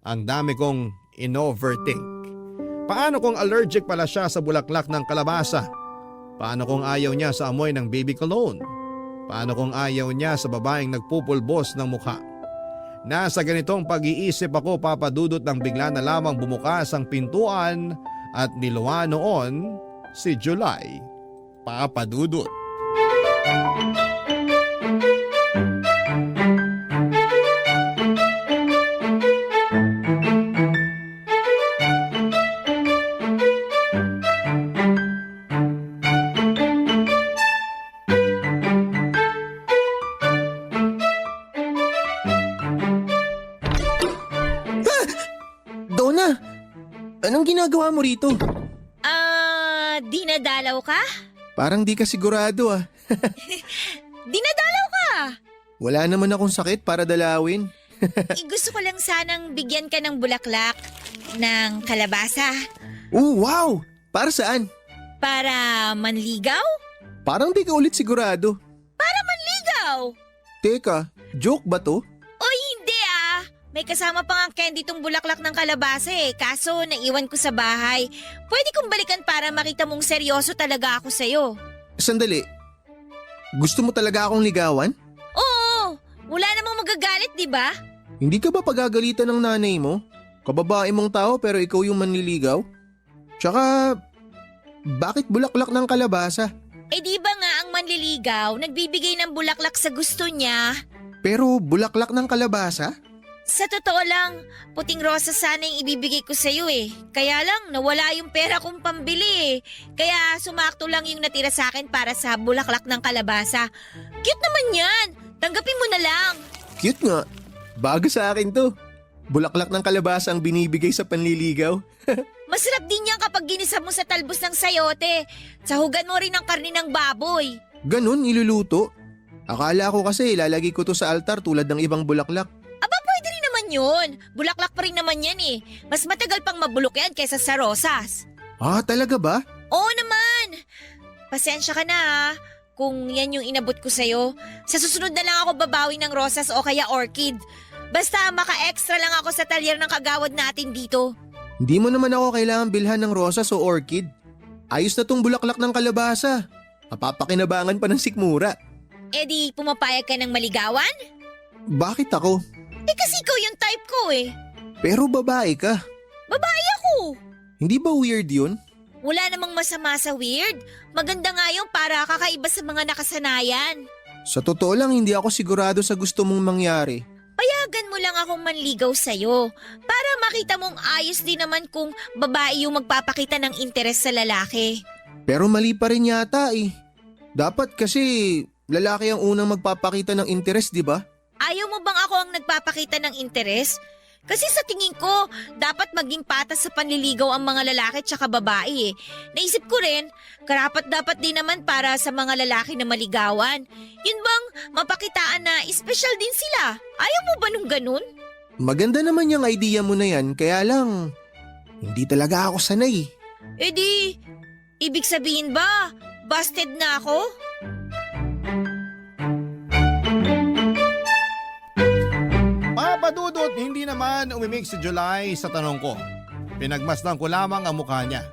Ang dami kong in-overthink. Paano kung allergic pala siya sa bulaklak ng kalabasa? Paano kung ayaw niya sa amoy ng baby cologne? Paano kung ayaw niya sa babaeng nagpupulbos ng mukha? Nasa ganitong pag-iisip ako, Papa Dudut, nang bigla na lamang bumukas ang pintuan at niluwa noon si July. Papa Dudut. Donna, anong ginagawa mo rito? Dinadalaw ka? Parang di ka sigurado ah. Dinadalaw ka! Wala naman akong sakit para dalawin. Gusto ko lang sanang bigyan ka ng bulaklak ng kalabasa Oh, wow! Para saan? para manligaw? Parang di ka ulit sigurado. Ligaw! Teka, joke ba to? O hindi ah! May kasama pa nga candy tong bulaklak ng kalabasa kaso naiwan ko sa bahay. Pwede kong balikan para makita mong seryoso talaga ako sa'yo. Sandali. Gusto mo talaga akong ligawan? Oo! Wala namang magagalit, di ba? Hindi ka ba pagagalitan ng nanay mo? Kababae mong tao pero ikaw yung manliligaw? Tsaka, bakit bulaklak ng kalabasa? Eh di ba nga ang manliligaw nagbibigay ng bulaklak sa gusto niya? Pero bulaklak ng kalabasa? Sa totoo lang, puting rosa sana yung ibibigay ko sa'yo Kaya lang, nawala yung pera kong pambili Kaya sumakto lang yung natira sa akin para sa bulaklak ng kalabasa. Cute naman yan! Tanggapin mo na lang! Cute nga. Bago sa akin to. Bulaklak ng kalabasa ang binibigay sa panliligaw. Masarap din yan kapag ginisa mo sa talbos ng sayote. Sahugan mo rin ang karni ng baboy. Ganun, iluluto. Akala ko kasi ilalagay ko to sa altar tulad ng ibang bulaklak. Aba, pwede rin naman yun. Bulaklak pa rin naman yan Mas matagal pang mabulok yan kaysa sa rosas. Ah, talaga ba? Oo naman. Pasensya ka na kung yan yung inabot ko sa'yo. Sa susunod na lang ako babawi ng rosas o kaya orchid. Basta maka-extra lang ako sa talyer ng kagawad natin dito. Hindi mo naman ako kailangan bilhan ng rosas o orchid. Ayos na tong bulaklak ng kalabasa. Mapapakinabangan pa ng sikmura. Eh di pumapayag ka ng maligawan? Bakit ako? Kasi ikaw yung type ko Pero babae ka. Babae ako. Hindi ba weird yun? Wala namang masama sa weird. Maganda nga yung para kakaiba sa mga nakasanayan. Sa totoo lang, hindi ako sigurado sa gusto mong mangyari. Payagan mo lang akong manligaw sa'yo para makita mong ayos din naman kung babae yung magpapakita ng interes sa lalaki. Pero mali pa rin yata Dapat kasi lalaki ang unang magpapakita ng interes, di ba? Ayaw mo bang ako ang nagpapakita ng interes? Kasi sa tingin ko, dapat maging patas sa panliligaw ang mga lalaki tsaka babae Naisip ko rin, karapat-dapat din naman para sa mga lalaki na maligawan. Yun bang mapakitaan na espesyal din sila? Ayaw mo ba nung ganun? Maganda naman yung idea mo na yan, kaya lang, hindi talaga ako sanay. Eh di, ibig sabihin ba, busted na ako? Papa Dudut, hindi naman umimik si July sa tanong ko. Pinagmasdan ko lamang ang mukha niya.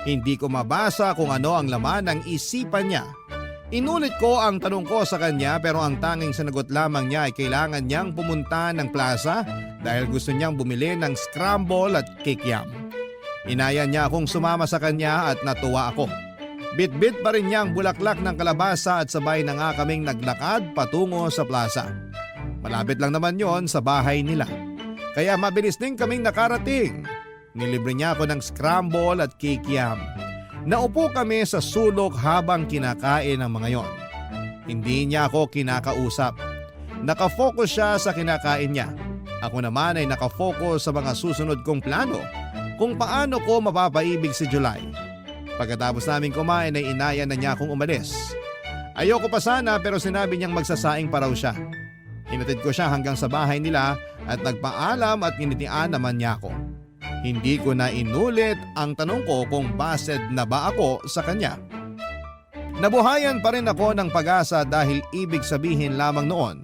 Hindi ko mabasa kung ano ang laman ng isipan niya. Inulit ko ang tanong ko sa kanya pero ang tanging sinagot lamang niya ay kailangan niyang pumunta ng plaza dahil gusto niyang bumili ng scramble at kikiam. Inaya niya akong sumama sa kanya at natuwa ako. Bit-bit pa rin niya ang bulaklak ng kalabasa at sabay na nga kaming naglakad patungo sa plaza. Malapit lang naman yon sa bahay nila. Kaya mabilis din kaming nakarating. Nilibre niya ako ng scramble at kikiam. Naupo kami sa sulok habang kinakain ang mga yon. Hindi niya ako kinakausap. Nakafocus siya sa kinakain niya. Ako naman ay nakafocus sa mga susunod kong plano kung paano ko mapapaibig si July. Pagkatapos namin kumain ay inaya na niya akong umalis. Ayoko pa sana pero sinabi niyang magsasaing pa raw siya. Hinatid ko siya hanggang sa bahay nila at nagpaalam at nginitian naman niya ako. Hindi ko na inulit ang tanong ko kung busted na ba ako sa kanya. Nabuhayan pa rin ako ng pag-asa dahil ibig sabihin lamang noon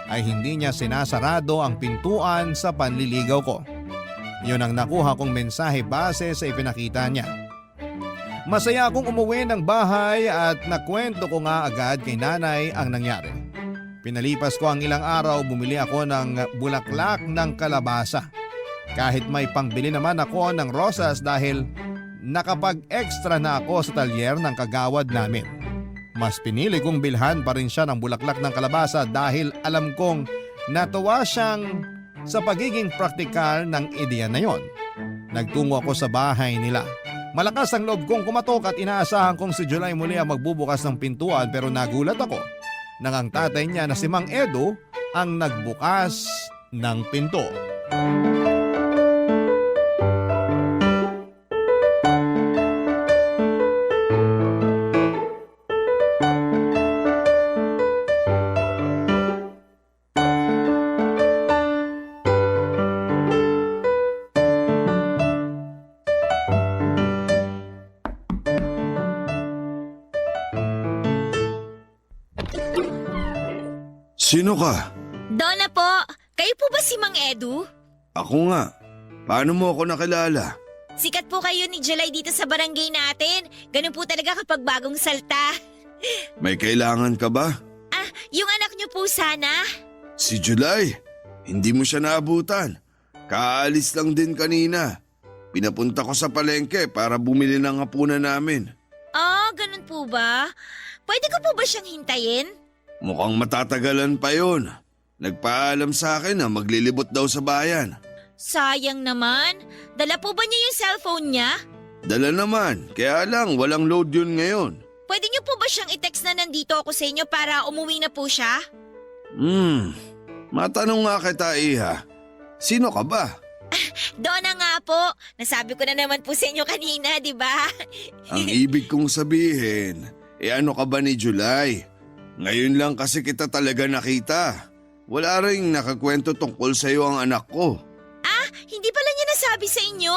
ay hindi niya sinasarado ang pintuan sa panliligaw ko. Yun ang nakuha kong mensahe base sa ipinakita niya. Masaya akong umuwi ng bahay at nakwento ko nga agad kay nanay ang nangyari. Pinalipas ko ang ilang araw, bumili ako ng bulaklak ng kalabasa. Kahit may pangbili naman ako ng rosas dahil nakapag-extra na ako sa talyer ng kagawad namin. Mas pinili kong bilhan pa rin siya ng bulaklak ng kalabasa dahil alam kong natuwa siyang sa pagiging praktikal ng ideya na yon. Nagtungo ako sa bahay nila. Malakas ang loob kong kumatok at inaasahan kong si July muli ang magbubukas ng pintuan pero nagulat ako nang ang tatay niya na si Mang Edo ang nagbukas ng pinto. Sino ka? Donna po, kayo po ba si Mang Edu? Ako nga. Paano mo ako nakilala? Sikat po kayo ni July dito sa barangay natin. Ganun po talaga kapag bagong salta. May kailangan ka ba? Ah, yung anak niyo po sana? Si July. Hindi mo siya naabutan. Kaalis lang din kanina. Pinapunta ko sa palengke para bumili ng hapunan namin. Ah, ganun po ba? Pwede ko po ba siyang hintayin? Mukhang matatagalan pa yon. Nagpaalam sa akin na maglilibot daw sa bayan. Sayang naman. Dala po ba niya yung cellphone niya? Dala naman, kaya lang walang load yun ngayon. Pwede niyo po ba siyang i-text na nandito ako sa inyo para umuwi na po siya? Matanong nga kita, Iha. Sino ka ba? Donna nga po. Nasabi ko na naman po sa inyo kanina, di ba? Ang ibig kong sabihin, ano ka ba ni July? Ngayon lang kasi kita talaga nakita. Wala ring nakakwento tungkol sa iyo ang anak ko. Ah, hindi pala niya nasabi sa inyo.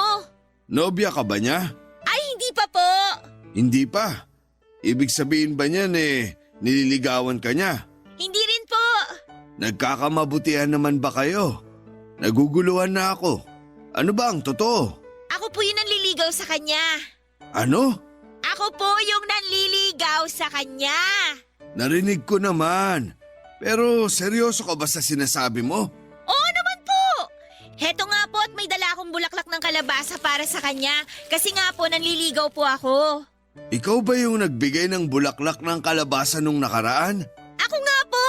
Nobya ka ba niya? Ay, hindi pa po. Hindi pa. Ibig sabihin ba niyan nililigawan ka niya? Hindi rin po. Nagkakamabutihan naman ba kayo? Naguguluhan na ako. Ano ba ang totoo? Ako po yung nanliligaw sa kanya. Ano? Ako po yung nanliligaw sa kanya. Narinig ko naman. Pero seryoso ka ba sa sinasabi mo? Oo naman po. Heto nga po at may dala akong bulaklak ng kalabasa para sa kanya. Kasi nga po nanliligaw po ako. Ikaw ba yung nagbigay ng bulaklak ng kalabasa nung nakaraan? Ako nga po.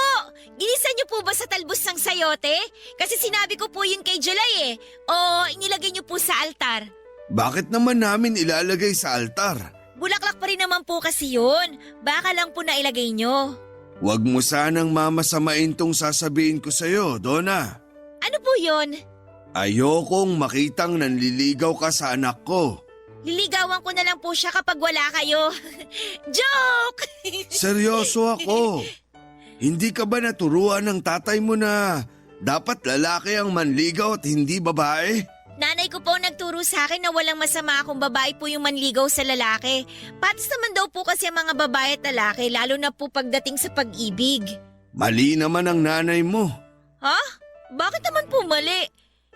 Ginisan niyo po ba sa talbos ng sayote? Kasi sinabi ko po yun kay July O inilagay niyo po sa altar. Bakit naman namin ilalagay sa altar? Bulaklak pa rin naman po kasi yun. Baka lang po nailagay nyo. Huwag mo sanang mamasamain tong sasabihin ko sa'yo, Donna. Ano po yun? Ayokong makitang nanliligaw ka sa anak ko. Liligawan ko na lang po siya kapag wala kayo. Joke! Seryoso ako. Hindi ka ba naturuan ng tatay mo na dapat lalaki ang manligaw at hindi babae? Nanay ko po nagturo sa akin na walang masama kung babae po yung manligaw sa lalaki. Patas naman daw po kasi ang mga babae at lalaki lalo na po pagdating sa pag-ibig. Mali naman ang nanay mo. Ha? Bakit naman po mali?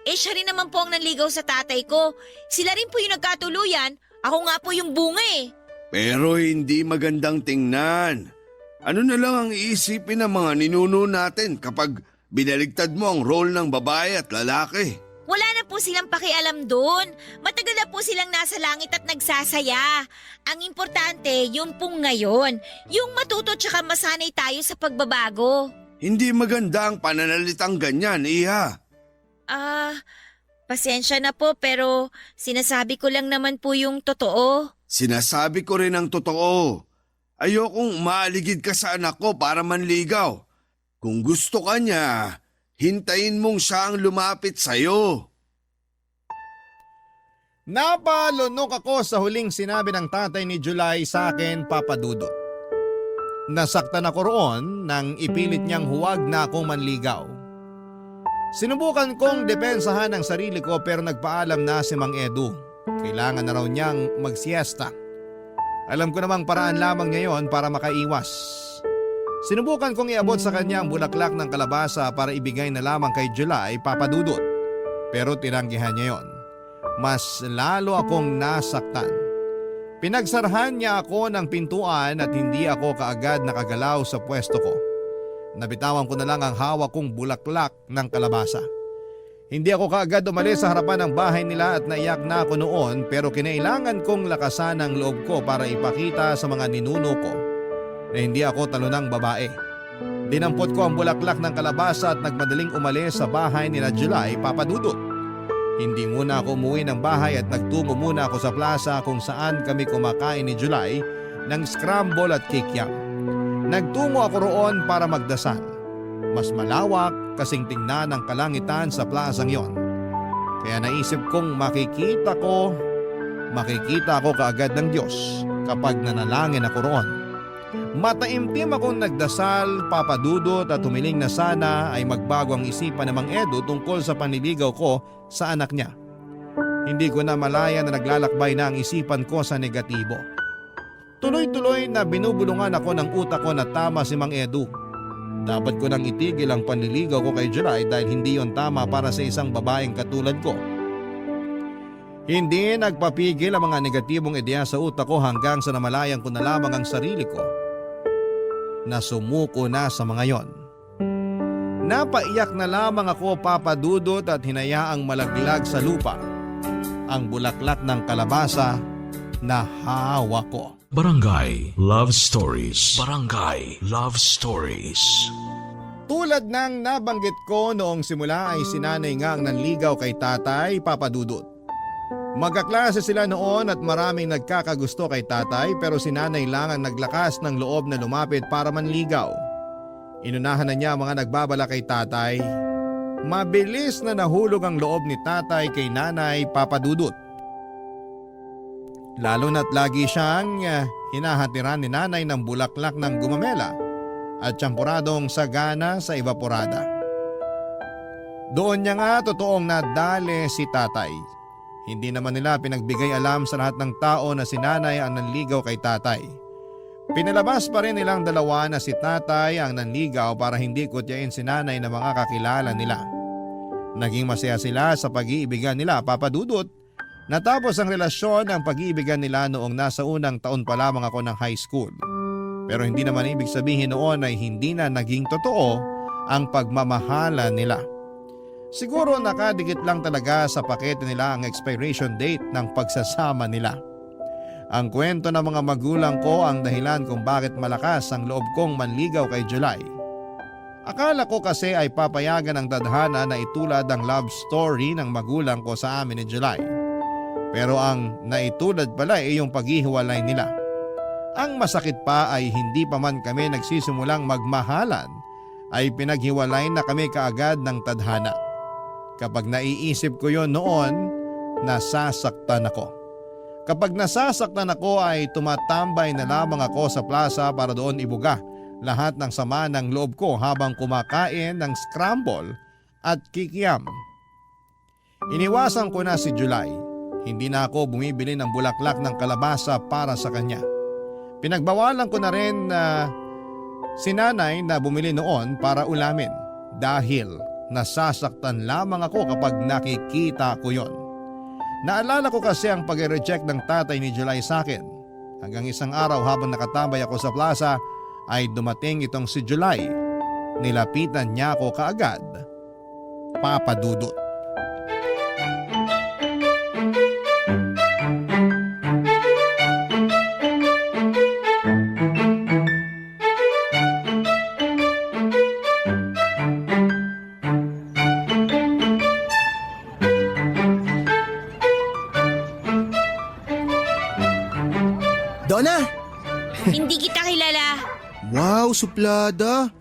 Siya rin naman po ang nanligaw sa tatay ko. Sila rin po yung nagkatuluyan. Ako nga po yung bunga Pero hindi magandang tingnan. Ano na lang ang iisipin ng mga ninuno natin kapag binaligtad mo ang role ng babae at lalaki? Wala na po silang pakialam doon. Matagal na po silang nasa langit at nagsasaya. Ang importante, yung pong ngayon. Yung matuto tsaka masanay tayo sa pagbabago. Hindi maganda ang pananalitang ganyan, Iha. Pasensya na po pero sinasabi ko lang naman po yung totoo. Sinasabi ko rin ang totoo. Ayokong maaligid ka sa anak ko para manligaw. Kung gusto ka niya, hintayin mong siya ang lumapit sa'yo. Napalunok ako sa huling sinabi ng tatay ni July sa akin, Papa Dudut. Nasaktan ako roon nang ipilit niyang huwag na akong manligaw. Sinubukan kong depensahan ang sarili ko pero nagpaalam na si Mang Edu. Kailangan na raw niyang magsiesta. Alam ko namang paraan lamang niya yon para makaiwas. Sinubukan kong iabot sa kanya ang bulaklak ng kalabasa para ibigay na lamang kay July, Papa Dudut. Pero tinanggihan niya yon. Mas lalo akong nasaktan. Pinagsarhan niya ako ng pintuan at hindi ako kaagad nakagalaw sa pwesto ko. Nabitawan ko na lang ang hawak kong bulaklak ng kalabasa. Hindi ako kaagad umalis sa harapan ng bahay nila at naiyak na ako noon pero kinailangan kong lakasan ang loob ko para ipakita sa mga ninuno ko na hindi ako talunang babae. Dinampot ko ang bulaklak ng kalabasa at nagmadaling umalis sa bahay nila July, Papa Dudut. Hindi muna ako umuwi ng bahay at nagtungo muna ako sa plaza kung saan kami kumakain ni July ng scramble at kikiam. Nagtungo ako roon para magdasal. Mas malawak kasing tingnan ng kalangitan sa plazang yon. Kaya naisip kong makikita ko kaagad ng Diyos kapag nanalangin ako roon. Mataimtim akong nagdasal, Papa Dudut, at humiling na sana ay magbago ang isipan ng Mang Edu tungkol sa panliligaw ko sa anak niya. Hindi ko na malaya na naglalakbay na ang isipan ko sa negatibo. Tuloy-tuloy na binubulungan ako ng utak ko na tama si Mang Edu. Dapat ko nang itigil ang panliligaw ko kay July dahil hindi yon tama para sa isang babaeng katulad ko. Hindi nagpapigil ang mga negatibong ideya sa utak ko hanggang sa namalayan ko na lamang ang sarili ko na sumuko na sa mga yon. Napaiyak na lamang ako, Papa Dudut, at hinayaang malaglag sa lupa ang bulaklak ng kalabasa na hawak ko. Barangay Love Stories. Barangay Love Stories. Tulad ng nabanggit ko noong simula ay sinanay nga ang nanligaw kay tatay, Papa Dudut. Magkaklase sila noon at maraming nagkakagusto kay tatay pero sinanay lang ang naglakas ng loob na lumapit para manligaw. Inunahan na niya mga nagbabala kay tatay. Mabilis na nahulog ang loob ni tatay kay nanay, Papa Dudut. Lalo na't lagi siyang hinahatiran ni nanay ng bulaklak ng gumamela at tsampuradong sagana sa evaporada. Doon niya nga totoong nadali si tatay. Hindi naman nila pinagbigay alam sa lahat ng tao na si nanay ang nanligaw kay tatay. Pinalabas pa rin nilang dalawa na si tatay ang nanligaw para hindi kutyain si nanay na mga kakilala nila. Naging masaya sila sa pag-iibigan nila, Papa Dudut. Natapos ang relasyon ng pag-iibigan nila noong nasa unang taon pa lamang ako ng high school. Pero hindi naman ibig sabihin noon ay hindi na naging totoo ang pagmamahala nila. Siguro nakadikit lang talaga sa pakete nila ang expiration date ng pagsasama nila. Ang kwento ng mga magulang ko ang dahilan kung bakit malakas ang loob kong manligaw kay July. Akala ko kasi ay papayagan ng tadhana na itulad ang love story ng magulang ko sa amin ni July. Pero ang naitulad pala ay yung paghihiwalay nila. Ang masakit pa ay hindi pa man kami nagsisimulang magmahalan ay pinaghiwalay na kami kaagad ng tadhana. Kapag naiisip ko yon noon, nasasaktan ako. Kapag nasasaktan ako ay tumatambay na lamang ako sa plaza para doon ibuga lahat ng sama ng loob ko habang kumakain ng scramble at kikiam. Iniwasan ko na si July. Hindi na ako bumibili ng bulaklak ng kalabasa para sa kanya. Pinagbawalan ko na rin si nanay na bumili noon para ulamin dahil nasasaktan lamang ako kapag nakikita ko yon. Naalala ko kasi ang pag-reject ng tatay ni July sa akin. Hanggang isang araw habang nakatambay ako sa plaza ay dumating itong si July. Nilapitan niya ako kaagad. Papa Dudut. Donna! Hindi kita kilala. Wow, suplada!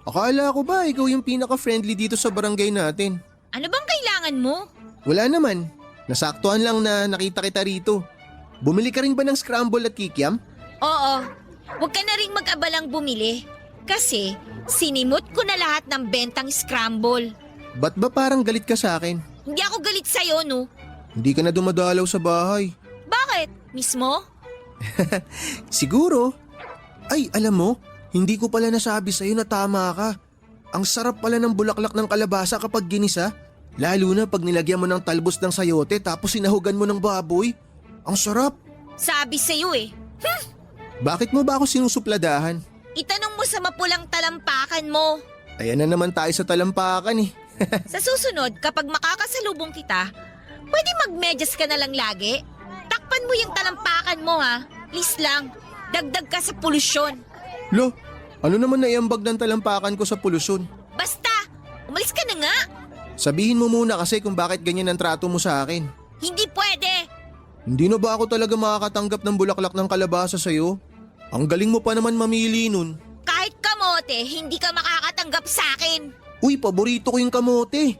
Akala ko ba ikaw yung pinaka-friendly dito sa barangay natin? Ano bang kailangan mo? Wala naman. Nasaktuhan lang na nakita kita rito. Bumili ka rin ba ng scramble at kikiam? Oo. Huwag ka na rin mag-abalang bumili. Kasi sinimot ko na lahat ng bentang scramble. Ba't ba parang galit ka sa akin? Hindi ako galit sa'yo, no? Hindi ka na dumadalaw sa bahay. Bakit? Mismo? Siguro. Ay, alam mo, hindi ko pala nasabi sa'yo na tama ka. Ang sarap pala ng bulaklak ng kalabasa kapag ginisa. Lalo na pag nilagyan mo ng talbos ng sayote tapos sinahugan mo ng baboy. Ang sarap. Sabi sa'yo eh. Bakit mo ba ako sinusupladahan? Itanong mo sa mapulang talampakan mo. Ayan na naman tayo sa talampakan eh. Sa susunod, kapag makakasalubong kita, pwede magmedyas ka na lang lagi. Takpan mo yung talampakan mo ha. Please lang, dagdag ka sa polusyon. Lo, ano naman naiambag ng talampakan ko sa polusyon? Basta, umalis ka na nga. Sabihin mo muna kasi kung bakit ganyan ang trato mo sa akin. Hindi pwede. Hindi na ba ako talaga makakatanggap ng bulaklak ng kalabasa sa'yo? Ang galing mo pa naman mamili nun. Kahit kamote, hindi ka makakatanggap sa akin. Uy, paborito ko yung kamote.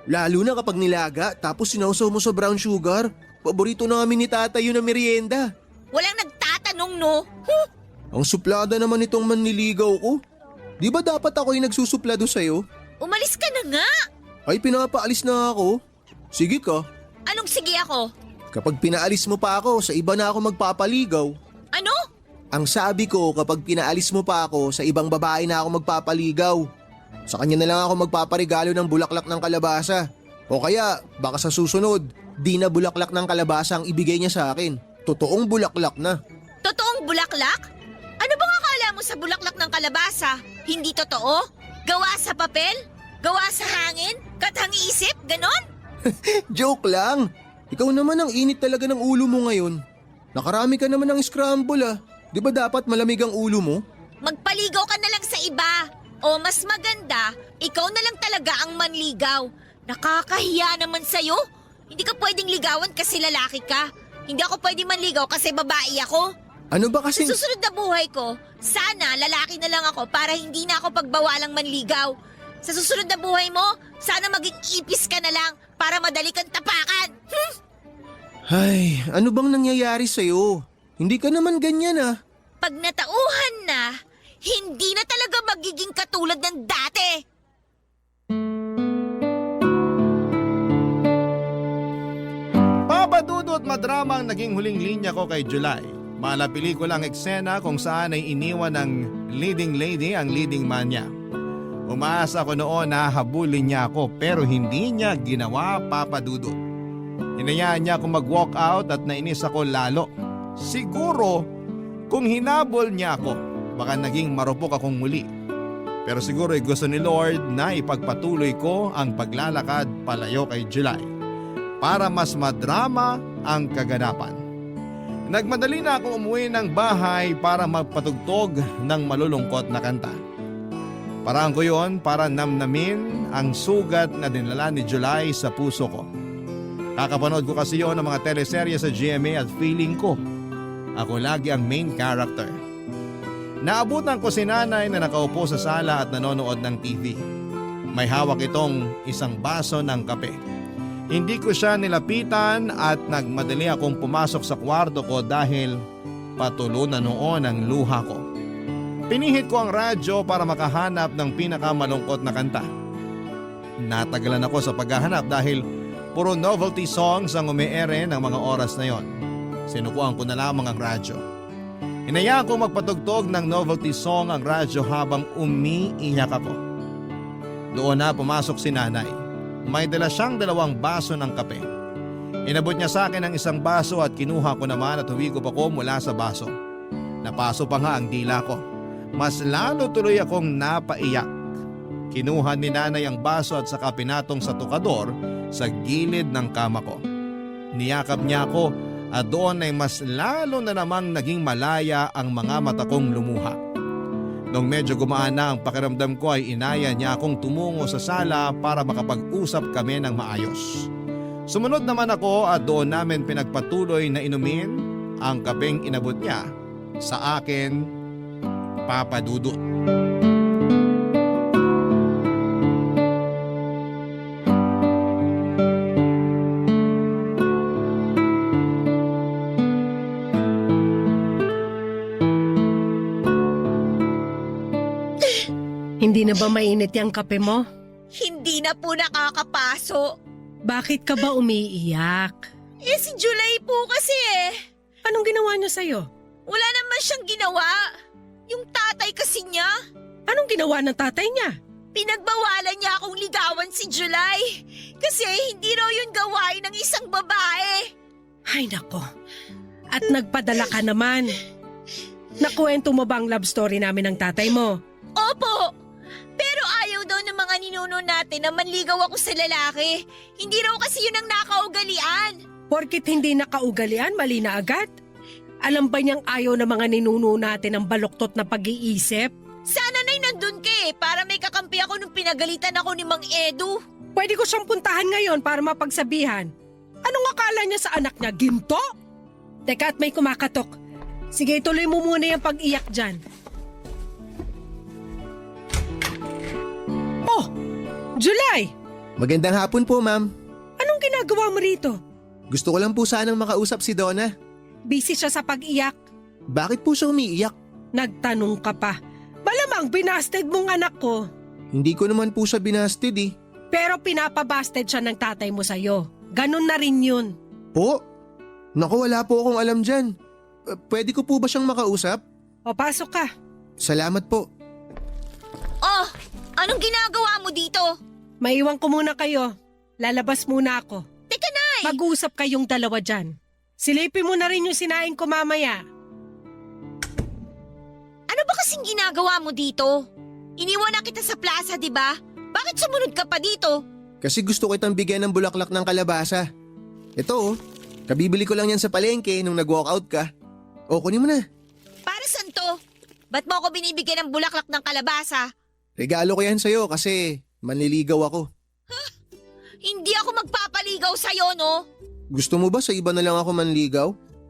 Lalo na kapag nilaga tapos sinawsaw mo sa brown sugar. Paborito namin ni tatay yun na merienda. Walang nagtatanong, no? Ang suplada naman itong manliligaw ko. Di ba dapat ako yung nagsusuplado sa'yo? Umalis ka na nga. Ay, pinapaalis na ako. Sige ka. Anong sige ako? Kapag pinaalis mo pa ako, sa iba na ako magpapaligaw. Ano? Ang sabi ko, kapag pinaalis mo pa ako, sa ibang babae na ako magpapaligaw. Sa kanya na lang ako magpaparigalo ng bulaklak ng kalabasa. O kaya, baka sa susunod, di na bulaklak ng kalabasa ang ibigay niya sa akin. Totoong bulaklak na. Totoong bulaklak? Ano bang akala mo sa bulaklak ng kalabasa? Hindi totoo? Gawa sa papel? Gawa sa hangin? Kathang-isip? Ganon? Joke lang. Ikaw naman ang init talaga ng ulo mo ngayon. Nakarami ka naman ng scramble ah. Di ba dapat malamig ang ulo mo? Magpaligaw ka na lang sa iba. O mas maganda, ikaw na lang talaga ang manligaw. Nakakahiya naman sa'yo. Hindi ka pwedeng ligawan kasi lalaki ka. Hindi ako pwedeng manligaw kasi babae ako. Ano ba Sa kasing... susunod na buhay ko, sana lalaki na lang ako para hindi na ako pagbawalang manligaw. Sa susunod na buhay mo, sana maging ipis ka na lang para madali kang tapakan. Ay, ano bang nangyayari sa'yo? Hindi ka naman ganyan ah. Pag natauhan na, hindi na talaga magiging katulad ng dati. Papadudot madrama ang naging huling linya ko kay July. Mala pelikulang eksena kung saan ay iniwan ng leading lady ang leading man niya. Umaasa ko noon na habulin niya ako pero hindi niya ginawa, Papadudot. Hinayaan niya akong mag-walk out at nainis ako lalo. Siguro kung hinabol niya ako, baka naging marupok akong muli. Pero siguro gusto ni Lord na ipagpatuloy ko ang paglalakad palayo kay July para mas madrama ang kaganapan. Nagmadali na akong umuwi ng bahay para magpatugtog ng malulungkot na kanta. Parang ko yun para namnamin ang sugat na dinala ni July sa puso ko. Kakapanood ko kasi yun ng mga teleserye sa GMA at feeling ko, ako lagi ang main character. Naabutan ko si nanay na nakaupo sa sala at nanonood ng TV. May hawak itong isang baso ng kape. Hindi ko siya nilapitan at nagmadali akong pumasok sa kwarto ko dahil patulo na noon ang luha ko. Pinihit ko ang radyo para makahanap ng pinakamalungkot na kanta. Natagalan ako sa paghahanap dahil puro novelty songs ang umeere ng mga oras na yon. Sinukuan ko na lamang ang radyo. Hinayaan ko magpatugtog ng novelty song ang radyo habang umiiyak ako. Doon na pumasok si nanay. May dala siyang 2 baso ng kape. Inabot niya sa akin ang isang baso at kinuha ko naman at huwigop ako mula sa baso. Napaso pa nga ang dila ko. Mas lalo tuloy akong napaiyak. Kinuha ni nanay ang baso at saka pinatong sa tukador sa gilid ng kama ko. Niyakap niya ako at doon ay mas lalo na namang naging malaya ang mga mata kong lumuha. Nung medyo gumaan na ang pakiramdam ko ay inaya niya akong tumungo sa sala para makapag-usap kami ng maayos. Sumunod naman ako at doon namin pinagpatuloy na inumin ang kapeng inabot niya sa akin, Papadudot. Hindi na ba mainit yung kape mo? Hindi na po nakakapaso. Bakit ka ba umiiyak? Si July po kasi Anong ginawa niya sa'yo? Wala naman siyang ginawa. Yung tatay kasi niya. Anong ginawa ng tatay niya? Pinagbawalan niya akong ligawan si July. Kasi hindi raw yun gawain ng isang babae. Ay nako. At nagpadala ka naman. Nakuwento mo ba ang love story namin ng tatay mo? Opo. Pero ayaw daw ng mga ninuno natin na manligaw ako sa lalaki. Hindi raw kasi yun ang nakaugalian. Porkit hindi nakaugalian, mali na agad? Alam ba niyang ayaw ng mga ninuno natin ng baluktot na pag-iisip? Sana na'y nandun ka para may kakampi ako nung pinagalitan ako ni Mang Edu. Pwede ko siyang puntahan ngayon para mapagsabihan. Anong akala niya sa anak niya? Ginto? Teka at may kumakatok. Sige, tuloy mo muna yung pag-iyak dyan. Oh! July! Magandang hapon po, ma'am. Anong ginagawa mo rito? Gusto ko lang po sanang makausap si Donna. Busy siya sa pag-iyak. Bakit po siya umiiyak? Nagtanong ka pa. Malamang binasted mong anak ko. Hindi ko naman po siya binasted eh. Pero pinapabasted siya ng tatay mo sa'yo. Ganon na rin yun. Po? Naku, wala po akong alam dyan. Pwede ko po ba siyang makausap? O pasok ka. Salamat po. Oh, anong ginagawa mo dito? Maiwan ko muna kayo. Lalabas muna ako. Teka, Nay! Mag-uusap kayong dalawa dyan. Silipin mo na rin yung sinain ko mamaya. Ano ba kasing ginagawa mo dito? Iniwan na kita sa plaza, di ba? Bakit sumunod ka pa dito? Kasi gusto kitang bigyan ng bulaklak ng kalabasa. Ito oh, kabibili ko lang yan sa palengke nung nag-walkout ka. O, kunin mo na. Para saan to? Ba't mo ako binibigyan ng bulaklak ng kalabasa? Regalo ko yan sa'yo kasi manliligaw ako. Hindi ako magpapaligaw sa'yo, no? Gusto mo ba sa iba na lang ako manligaw?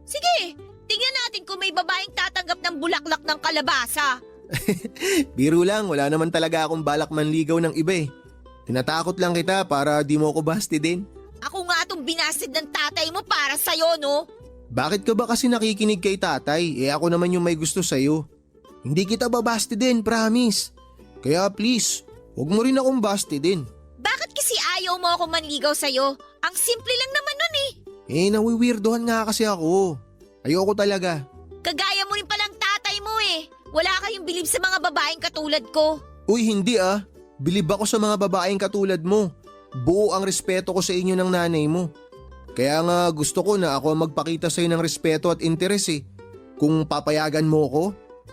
Sige, tingnan natin kung may babaeng tatanggap ng bulaklak ng kalabasa. Biro lang, wala naman talaga akong balak manligaw ng iba eh. Tinatakot lang kita para di mo ako basti din. Ako nga itong binasted ng tatay mo para sa'yo, no? Bakit ka ba kasi nakikinig kay tatay? Ako naman yung may gusto sa'yo. Hindi kita babasti din, promise. Kaya please, huwag mo rin akong basti din. Bakit kasi ayaw mo ako manligaw sa'yo? Ang simple lang naman nun eh. Nawiwirdohan nga kasi ako. Ayoko talaga. Kagaya mo rin palang tatay mo eh. Wala kayong bilib sa mga babaeng katulad ko. Uy, hindi ah. Bilib ako sa mga babaeng katulad mo. Buo ang respeto ko sa inyo ng nanay mo. Kaya nga gusto ko na ako ang magpakita sa'yo ng respeto at interes eh. Kung papayagan mo ko,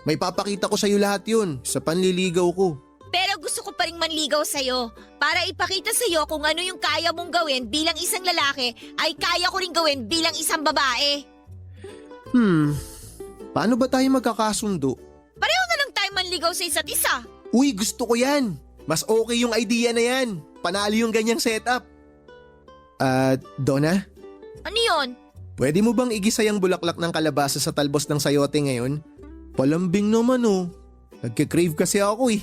may papakita ko sa'yo lahat yun sa panliligaw ko. Pero gusto ko pa rin manligaw sa'yo para ipakita sa'yo kung ano yung kaya mong gawin bilang isang lalaki ay kaya ko rin gawin bilang isang babae. Paano ba tayo magkakasundo? Pareho na lang tayo manligaw sa isa't isa. Uy, gusto ko yan. Mas okay yung idea na yan. Panalo yung ganyang setup. Donna? Ano yun? Pwede mo bang igisa yung bulaklak ng kalabasa sa talbos ng sayote ngayon? Palambing naman oh. Nagkikrave kasi ako eh.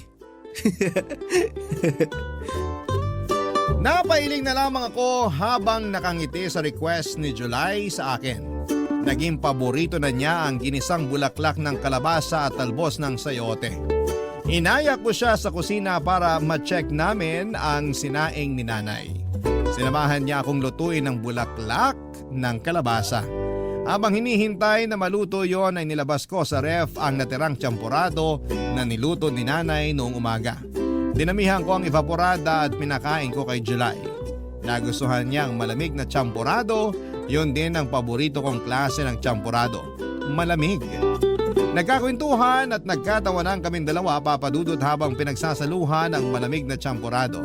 Napailing na lamang ako habang nakangiti sa request ni July sa akin. Naging paborito na niya ang ginisang bulaklak ng kalabasa at talbos ng sayote. Inaya ko siya sa kusina para ma-check namin ang sinaing ni nanay. Sinamahan niya akong lutuin ng bulaklak ng kalabasa. Habang hinihintay na maluto yon ay nilabas ko sa ref ang natirang tsampurado na niluto ni nanay noong umaga. Dinamihan ko ang evaporada at pinakain ko kay July. Nagustuhan niya ang malamig na tsampurado, yon din ang paborito kong klase ng tsampurado, malamig. Nagkakwentuhan at nagkatawanan kaming dalawa papadudod habang pinagsasaluhan ang malamig na tsampurado.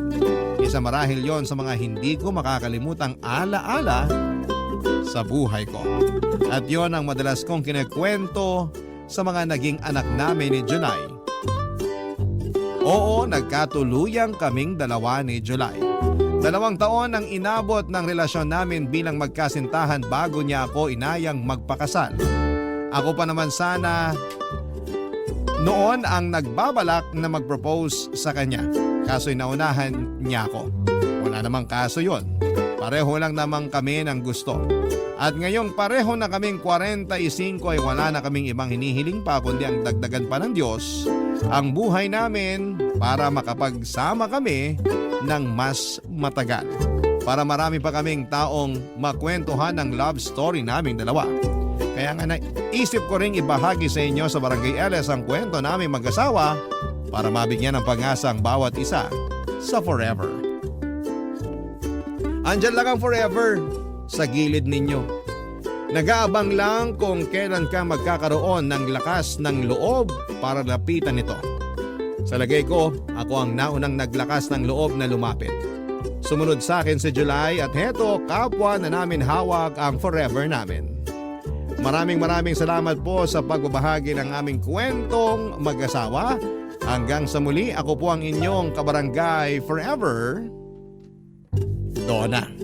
Isa marahil yon sa mga hindi ko makakalimutang alaala sa buhay ko. At yon ang madalas kong kinekwento sa mga naging anak namin ni July. Oo, nagkatuluyang kaming dalawa ni July. 2 taon ang inabot ng relasyon namin bilang magkasintahan bago niya ako inayang magpakasal. Ako pa naman sana noon ang nagbabalak na mag-propose sa kanya. Kaso'y naunahan niya ako. Wala namang kaso yon. Pareho lang naman kami ng gusto. At ngayong pareho na kaming 45 ay wala na kaming ibang hinihiling pa kundi ang dagdagan pa ng Diyos ang buhay namin para makapagsama kami ng mas matagal. Para marami pa kaming taong makwentuhan ng love story naming dalawa. Kaya nga naisip ko ring ibahagi sa inyo sa Barangay LS ang kwento naming mag-asawa para mabigyan ng pag-asa ang bawat isa sa forever. Andyan lang ang forever sa gilid ninyo. Nag-aabang lang kung kailan ka magkakaroon ng lakas ng loob para lapitan ito. Sa lagay ko, ako ang naunang naglakas ng loob na lumapit. Sumunod sa akin si July at heto kapwa na namin hawak ang forever namin. Maraming salamat po sa pagbabahagi ng aming kwentong mag-asawa. Hanggang sa muli, ako po ang inyong kabarangay forever, Donna.